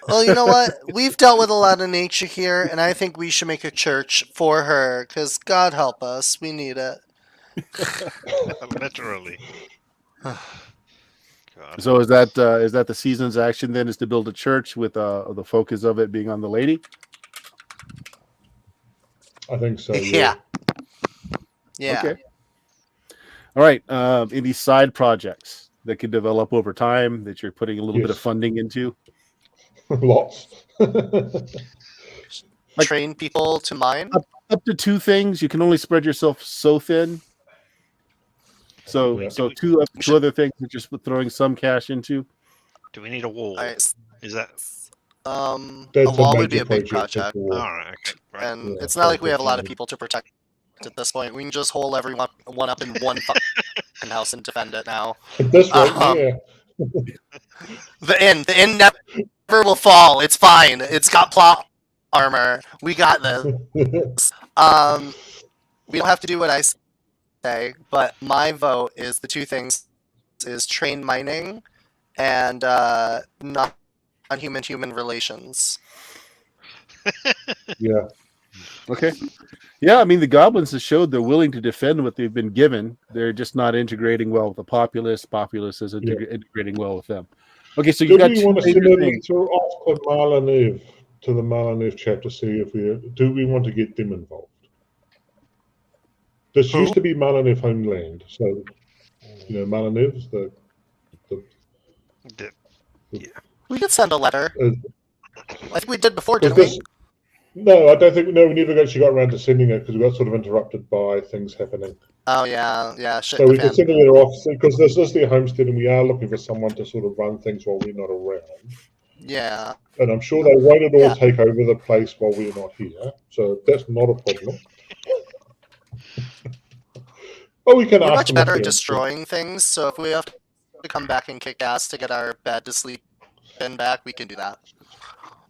Well, you know what? We've dealt with a lot of nature here, and I think we should make a church for her, because God help us, we need it. Literally. God. So is that the season's action then, is to build a church with the focus of it being on the lady? I think so. Yeah. Yeah. Okay. All right. Any side projects that could develop over time that you're putting a little bit of Yes. funding into? Lots. Train people to mine. Up to 2 things. You can only spread yourself so thin. So Yeah. so two other things that you're throwing some cash into. Do we need a wall? Alright, Is that a That's wall a would be major a big project. project, all right? Okay. Right. and Yeah, it's not like we have a lot of definitely. people to protect at this point. We can just hole everyone one up in one fucking house and defend it now. At this rate, The inn never will fall. It's fine. It's got plot armor. We got this. yeah. We don't have to do what I say, but my vote is the 2 things: is train mining and non-human relations. Yeah. Okay. Yeah, I mean, the goblins have showed they're willing to defend what they've been given. They're just not integrating well with the populace. Populace isn't integrating well with them. Okay, so you Do got we 2 want to major send things. it off to Malaneve, to the Malaneve chapter, see if we want to get them involved? This used to be Malaneve homeland, so Malaneve's the We could send a letter. uh, I think we did before, Because didn't we? no, I don't think. No, we never actually got around to sending it because we got sort of interrupted by things happening. Oh yeah. Shit. So the we fan. can send a letter off because this is their homestead, and we are looking for someone to sort of run things while we're not around. Yeah. And I'm sure they won't at all Yeah. take over the place while we're not here, so that's not a problem. But we can We're ask much them better if at they're destroying things, so if we have to come back and kick ass to get our bed to sleep in back, we can do that.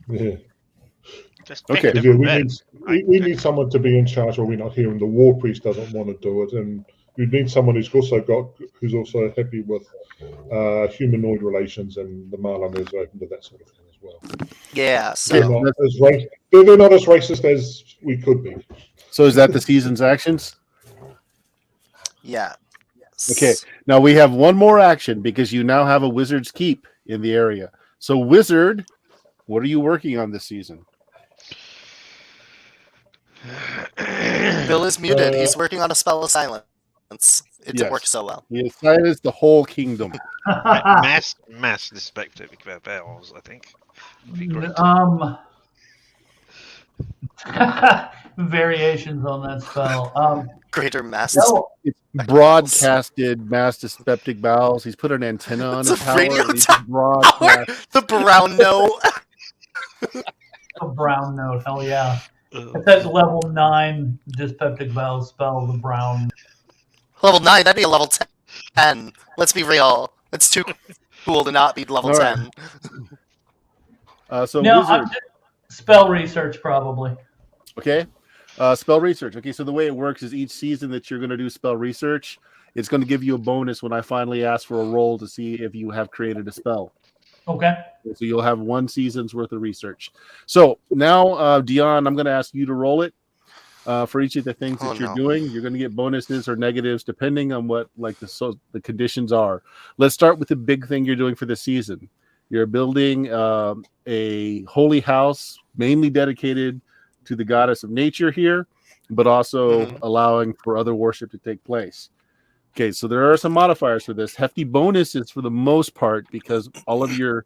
Yeah. Just Okay. pick a Yeah, different we bed. need someone to be in charge while we're not here, and the war priest doesn't want to do it, and you need someone who's also happy with humanoid relations, and the Marlon is open to that sort of thing as well. Yeah. They're So not as racist as we could be. So is that the season's actions? yeah. Okay. Now we have one more action because you now have a wizard's keep in the area. So, wizard, what are you working on this season? Bill is muted. He's working on a spell of silence. It didn't work so well. He has silenced the whole kingdom. mass dyspeptic bells, I think. Would be great. Variations on that spell. Greater mass. No, It's broadcasted mass dyspeptic bowels. He's put an antenna on It's his a tower. radio and he's tower. broadcast- The brown note. a brown note. Hell yeah. It says level 9 dyspeptic bowel spell, the brown. Level 9, that'd be a level 10. Let's be real. It's too cool to not be level All right. 10. So, No, wizard. spell research probably. Okay. Spell research. Okay, so the way it works is each season that you're going to do spell research, it's going to give you a bonus when I finally ask for a roll to see if you have created a spell. Okay. So you'll have 1 season's worth of research. So now, Dion, I'm going to ask you to roll it for each of the things that you're doing. You're going to get bonuses or negatives depending on what the conditions are. Let's start with the big thing you're doing for the season. You're building a holy house, mainly dedicated to the goddess of nature here, but also allowing for other worship to take place. Okay, so there are some modifiers for this. Hefty bonuses for the most part because all of your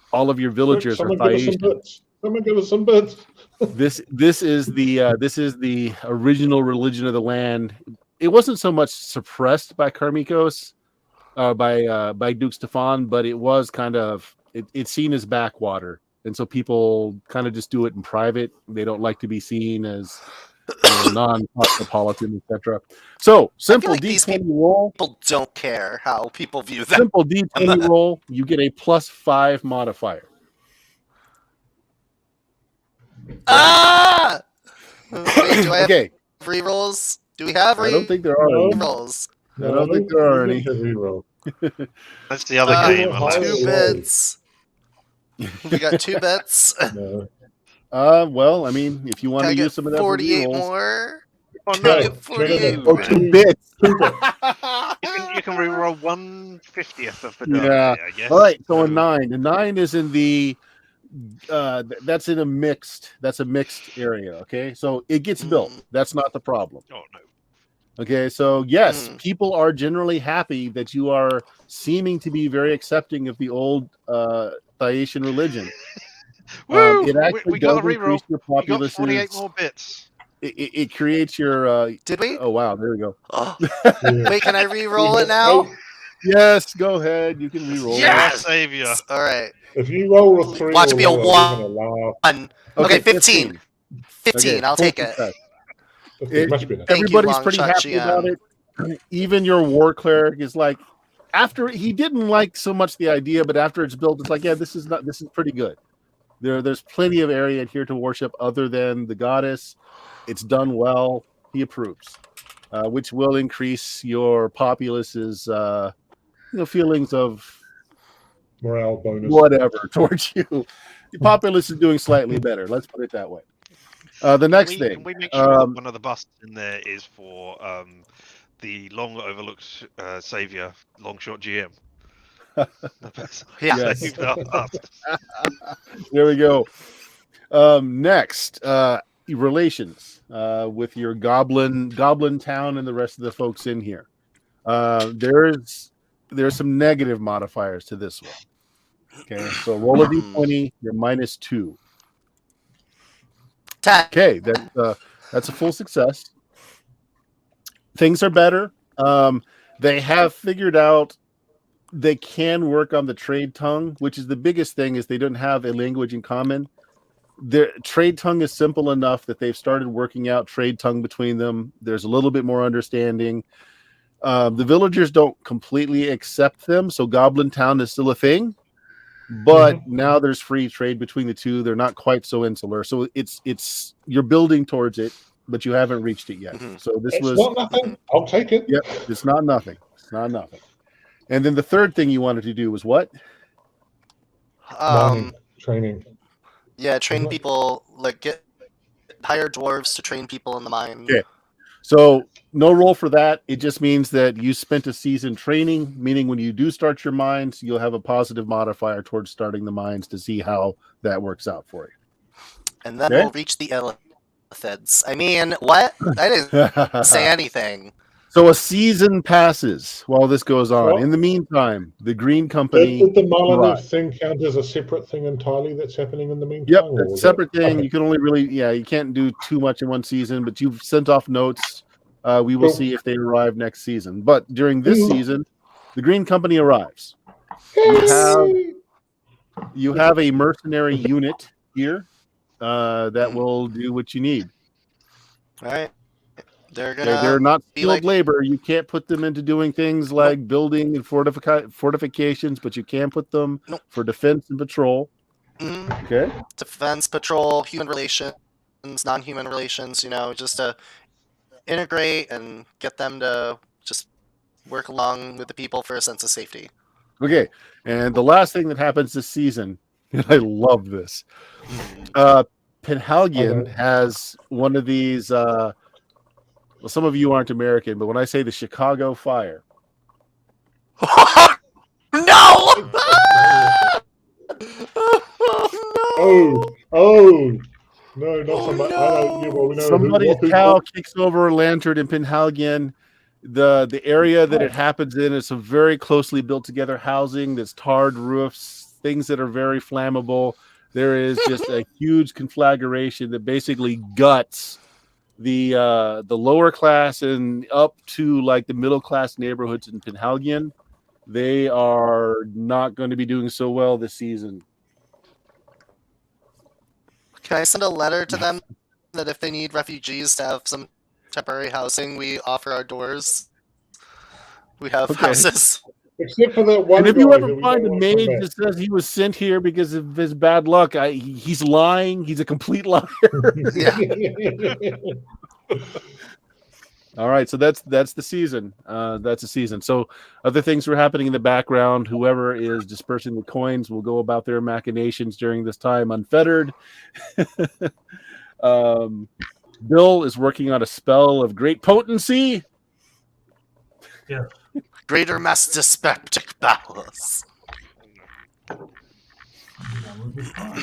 villagers are Phaeacian. Someone give us some bits. This is the original religion of the land. It wasn't so much suppressed by Karmikos, by Duke Stefan, but it was kind of it's seen as backwater, and so people kind of just do it in private. They don't like to be seen as non-cosmopolitan, etc. So simple like D20 roll. People don't care how people view them. Simple D20 roll. You get a +5 modifier. Ah! Wait, do I have Okay. rerolls? Do we have I don't think there are No. any. rolls? I don't think there are any. Reroll. That's the other Uh, game, Two alas. 2 Right. bits. We got 2 bits. No. Well, I mean, if you want Can I to get use some of that for 48 rerolls. more? Oh Can I no! get 48 Oh, more? 2 bits. 2 bits. You can reroll 1/50th of the Yeah. die, I guess. All right, so a 9. The 9 is in the that's in a mixed area. Okay, so it gets built. That's not the problem. Oh no! Okay, so yes, people are generally happy that you are seeming to be very accepting of the old Thaetian religion. Woo! It actually We got does a increase reroll. your We got 48 populace's. more bits. It creates your. Did we? Oh wow, there we go. Oh. Yeah. Wait, can I re-roll it now? Yes, go ahead. You can re-roll. Yes, Savior. All right. If you roll a 3 Watch or it be a lower, we're gonna laugh. 1. Okay, 15. 15. Okay, I'll full take it. success. It's much better. Thank you, Everybody's long pretty shot happy GM. about it. Even your war cleric is like, after he didn't like so much the idea, but after it's built, it's like, yeah, this is pretty good. There's plenty of area here to worship other than the goddess. It's done well. He approves, which will increase your populace's feelings of Morale bonus. whatever towards you. The populace is doing slightly better. Let's put it that way. The next thing. Can we make sure that one of the busts in there is for the long overlooked Savior, long shot GM? Yeah. Save the bust. There we go. Next, relations with your goblin town and the rest of the folks in here. There's some negative modifiers to this one. Okay, so roll a d20. You're -2. 10. Okay, that's a full success. Things are better. They have figured out they can work on the trade tongue, which is the biggest thing. Is they don't have a language in common. Their trade tongue is simple enough that they've started working out trade tongue between them. There's a little bit more understanding. The villagers don't completely accept them, so Goblin Town is still a thing. But now there's free trade between the two. They're not quite so insular. So it's you're building towards it, but you haven't reached it yet. So this It's was not nothing. I'll take it. Yep, it's not nothing. It's not nothing. And then the third thing you wanted to do was what? Mining, training. Yeah, train people, hire dwarves to train people in the mine. Okay. So no roll for that. It just means that you spent a season training, meaning when you do start your mines, you'll have a positive modifier towards starting the mines to see how that works out for you. And then we'll reach the Elithids. I mean, what? I didn't say anything. So a season passes while this goes on. Well, in the meantime, the Green Company. Did the Molyneux arrived. thing count as a separate thing entirely that's happening in the meantime? Yep, or it's a was separate it- thing. Okay. You can only really, you can't do too much in one season, but you've sent off notes. We will Cool. see if they arrive next season. But during this season, the Green Company arrives. You have a mercenary unit here that will do what you need. All right. They're They're not be skilled like- labor. You can't put them into doing things like building and fortifications, but you can put them for defense and patrol. Okay. defense, patrol, human relations, non-human relations, just to integrate and get them to just work along with the people for a sense of safety. Okay. And the last thing that happens this season, and I love this, Penhalgian has one of these. Well, some of you aren't American, but when I say the Chicago Fire, No! Oh, no, not so much. We know somebody's who- cow kicks over a lantern in Penhalgian. The area that it happens in is some very closely built together housing that's tarred roofs, things that are very flammable. There is just a huge conflagration that basically guts the lower class and up to like the middle class neighborhoods in Penhalgian. They are not going to be doing so well this season. Can I send a letter to them that if they need refugees to have some temporary housing, we offer our doors? We have houses. Except for that one. And if you guy ever who we find a don't want to maid come that says he was sent here because of his bad luck, he's lying. He's a complete liar. Yeah. back. All right, so that's the season. That's the season. So other things were happening in the background. Whoever is dispersing the coins will go about their machinations during this time unfettered. Bill is working on a spell of great potency. Yes. Greater mass dyspeptic bowels. That would be fun.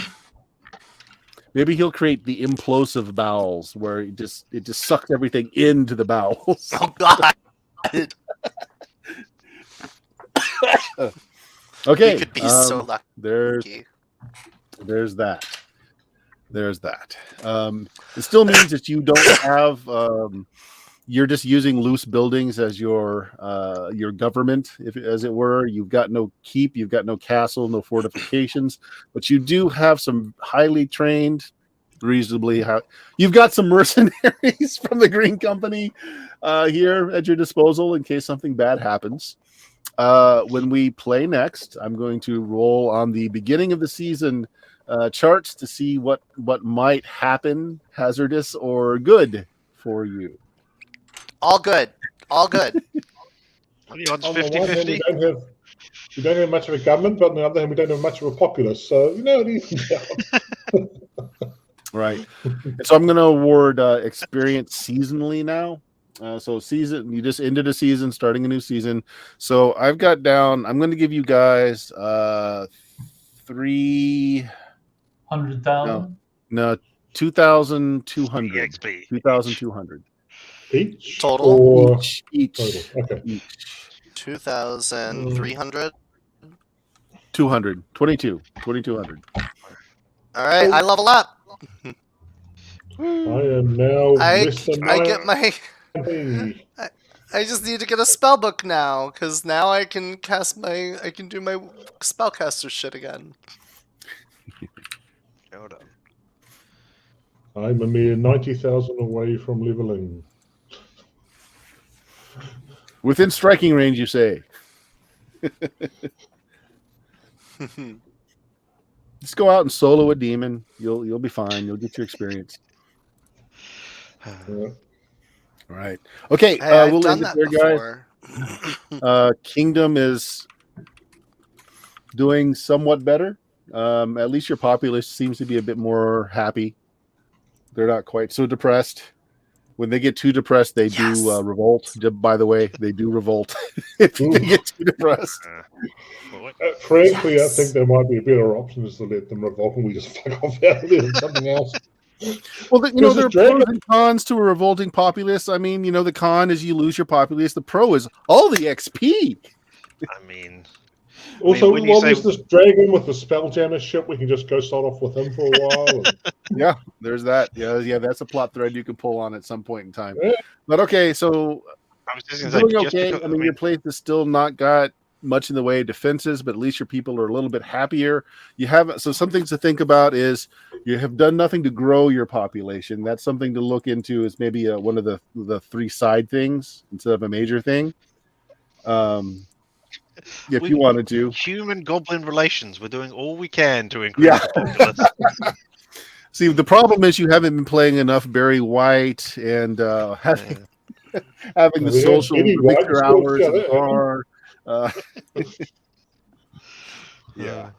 Maybe he'll create the implosive bowels, where it just sucks everything into the bowels. Oh God. Okay, You could be so lucky. There's that. It still means that you don't have. You're just using loose buildings as your government, as it were. You've got no keep, you've got no castle, no fortifications, but you do have some highly trained, you've got some mercenaries from the Green Company here at your disposal in case something bad happens. When we play next, I'm going to roll on the beginning of the season charts to see what might happen, hazardous or good for you. All good. All good. On the odds On the one hand, 50-50. we don't have much of a government, but on the other hand, we don't have much of a populace. So, it evens out. Right. And so I'm going to award experience seasonally now. So season, you just ended a season, starting a new season. So I've got down, I'm going to give you guys 100,000? No, 2,200. EXP. 2,200. Each? Total? Or Each. total? Okay. Each. 2,300. 200. 2,200. All right, I level up. I am now I less than get my. 90. I just need to get a spell book now, because now I can do my spellcaster shit again. Hold on. I'm a mere 90,000 away from leveling. Within striking range, you say. Just go out and solo a demon. You'll be fine. You'll get your experience. Yeah. All right. Okay. Hey, I've we'll done end it that there, before. guys. Kingdom is doing somewhat better. At least your populace seems to be a bit more happy. They're not quite so depressed. When they get too depressed, they do revolt. By the way, they do revolt if they get too depressed. Frankly, Yes. I think there might be a better option is to let them revolt and we just fuck off out of there and something else. Well, there are This pros is and cons to a revolting populace. I mean, the con is you lose your populace. The pro is all the XP. I mean, Also, when you while say- there's this dragon with the spelljammer ship, we can just go start off with him for a while. And, Yeah, there's that. Yeah, that's a plot thread you can pull on at some point in time. Yeah. But okay, so I was just you're going to doing say, just okay. because, I mean, your place is still not got much in the way of defenses, but at least your people are a little bit happier. You have some things to think about is you have done nothing to grow your population. That's something to look into. Is maybe one of the three side things instead of a major thing. If you wanted to. human goblin relations, we're doing all we can to increase the populace. See, the problem is you haven't been playing enough Barry White and having the Yeah, social Eddie White Victor still hours at got the it. bar. Yeah.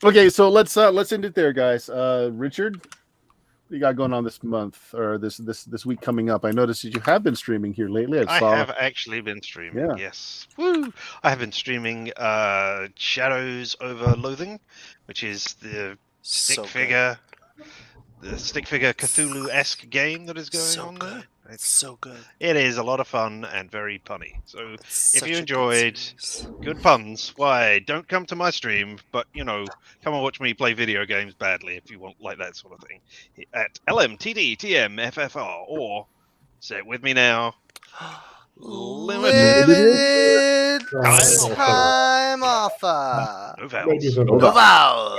Okay, so let's end it there, guys. Richard, what you got going on this month or this week coming up? I noticed that you have been streaming here lately. I have actually been streaming. Yeah. Yes. Woo! I have been streaming Shadows over Loathing, which is the stick figure Cthulhu-esque game that is going on there. It's so good. It is a lot of fun and very punny. So It's if such you a good enjoyed series. good puns, why don't come to my stream, but come and watch me play video games badly if you want like that sort of thing. At LMTDTMFFR or say it with me now. Limited Time time offer. No vowels. ladies and No No gentlemen. vowels.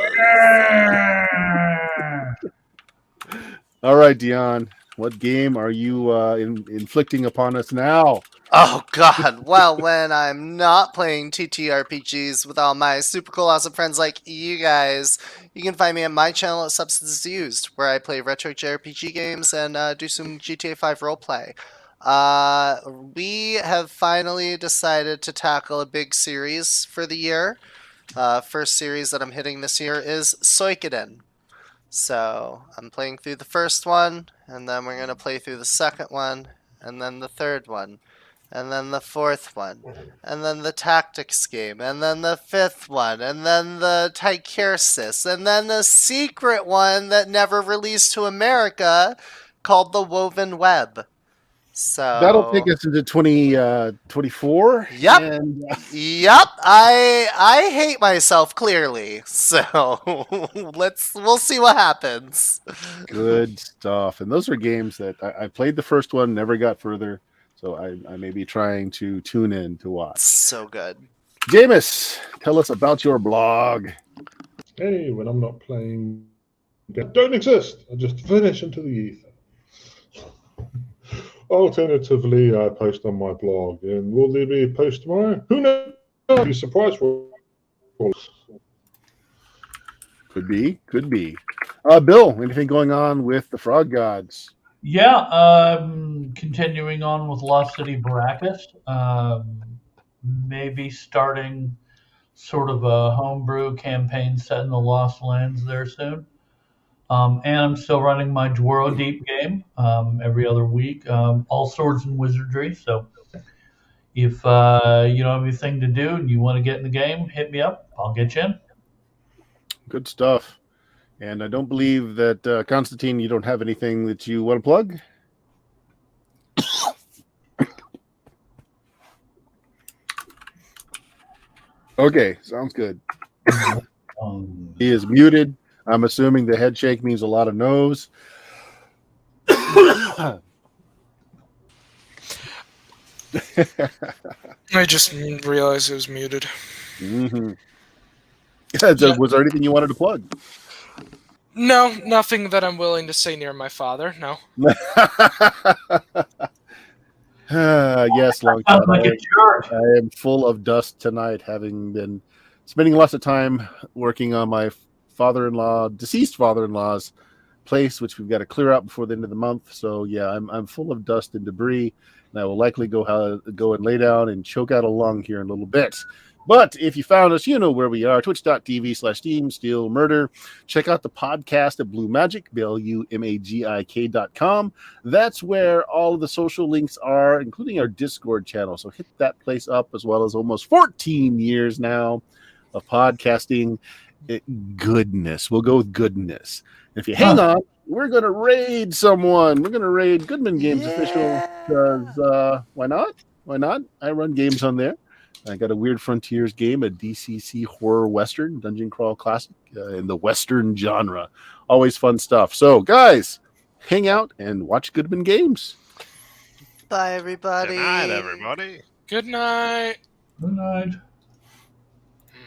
All right, Dion. What game are you inflicting upon us now? Oh God! Well, when I'm not playing TTRPGs with all my super cool, awesome friends like you guys, you can find me on my channel at Substance Used, where I play retro JRPG games and do some GTA 5 roleplay. We have finally decided to tackle a big series for the year. First series that I'm hitting this year is Suikoden. So I'm playing through the first one, and then we're going to play through the second one, and then the third one, and then the fourth one, and then the tactics game, and then the fifth one, and then the Tychursis, and then the secret one that never released to America called the Woven Web. That'll So take us into 2024. Yep. And Yep, I hate myself clearly. So we'll see what happens. good stuff. And those are games that I played the first one, never got further. So I may be trying to tune in to watch. So good. Jameis, tell us about your blog. Hey, when I'm not playing, don't exist. I just vanish into the ether. Alternatively, I post on my blog, and will there be a post tomorrow? Who knows? Be surprised. Could be. Bill, anything going on with the Frog Gods? Yeah, continuing on with Lost City Baracus. Maybe starting sort of a homebrew campaign set in the Lost Lands there soon. And I'm still running my Dwaro Deep game every other week, all swords and wizardry. So if you don't have anything to do and you want to get in the game, hit me up. I'll get you in. Good stuff. And I don't believe that, Constantine, you don't have anything that you want to plug? Okay, sounds good. He is muted. I'm assuming the head shake means a lot of no's. I just realized it was muted. Mm-hmm. Yeah, was there anything you wanted to plug? No, nothing that I'm willing to say near my father. No. Yes, long Sounds shot. like a jerk. I am full of dust tonight, having been spending lots of time working on my deceased father-in-law's place, which we've got to clear out before the end of the month. So yeah, I'm full of dust and debris, and I will likely go and lay down and choke out a lung here in a little bit. But if you found us, you know where we are, twitch.tv/Steam Steel Murder. Check out the podcast at Blue Magic, BLUMAGIK.com. That's where all of the social links are, including our Discord channel. So hit that place up, as well as almost 14 years now of podcasting. Goodness. We'll go with goodness. If you hang on, we're going to raid someone. We're going to raid Goodman Games official, because why not? Why not? I run games on there. I got a Weird Frontiers game, a DCC horror western, dungeon crawl classic in the western genre. Always fun stuff. So, guys, hang out and watch Goodman Games. Bye, everybody. Good night, everybody. Good night. Good night.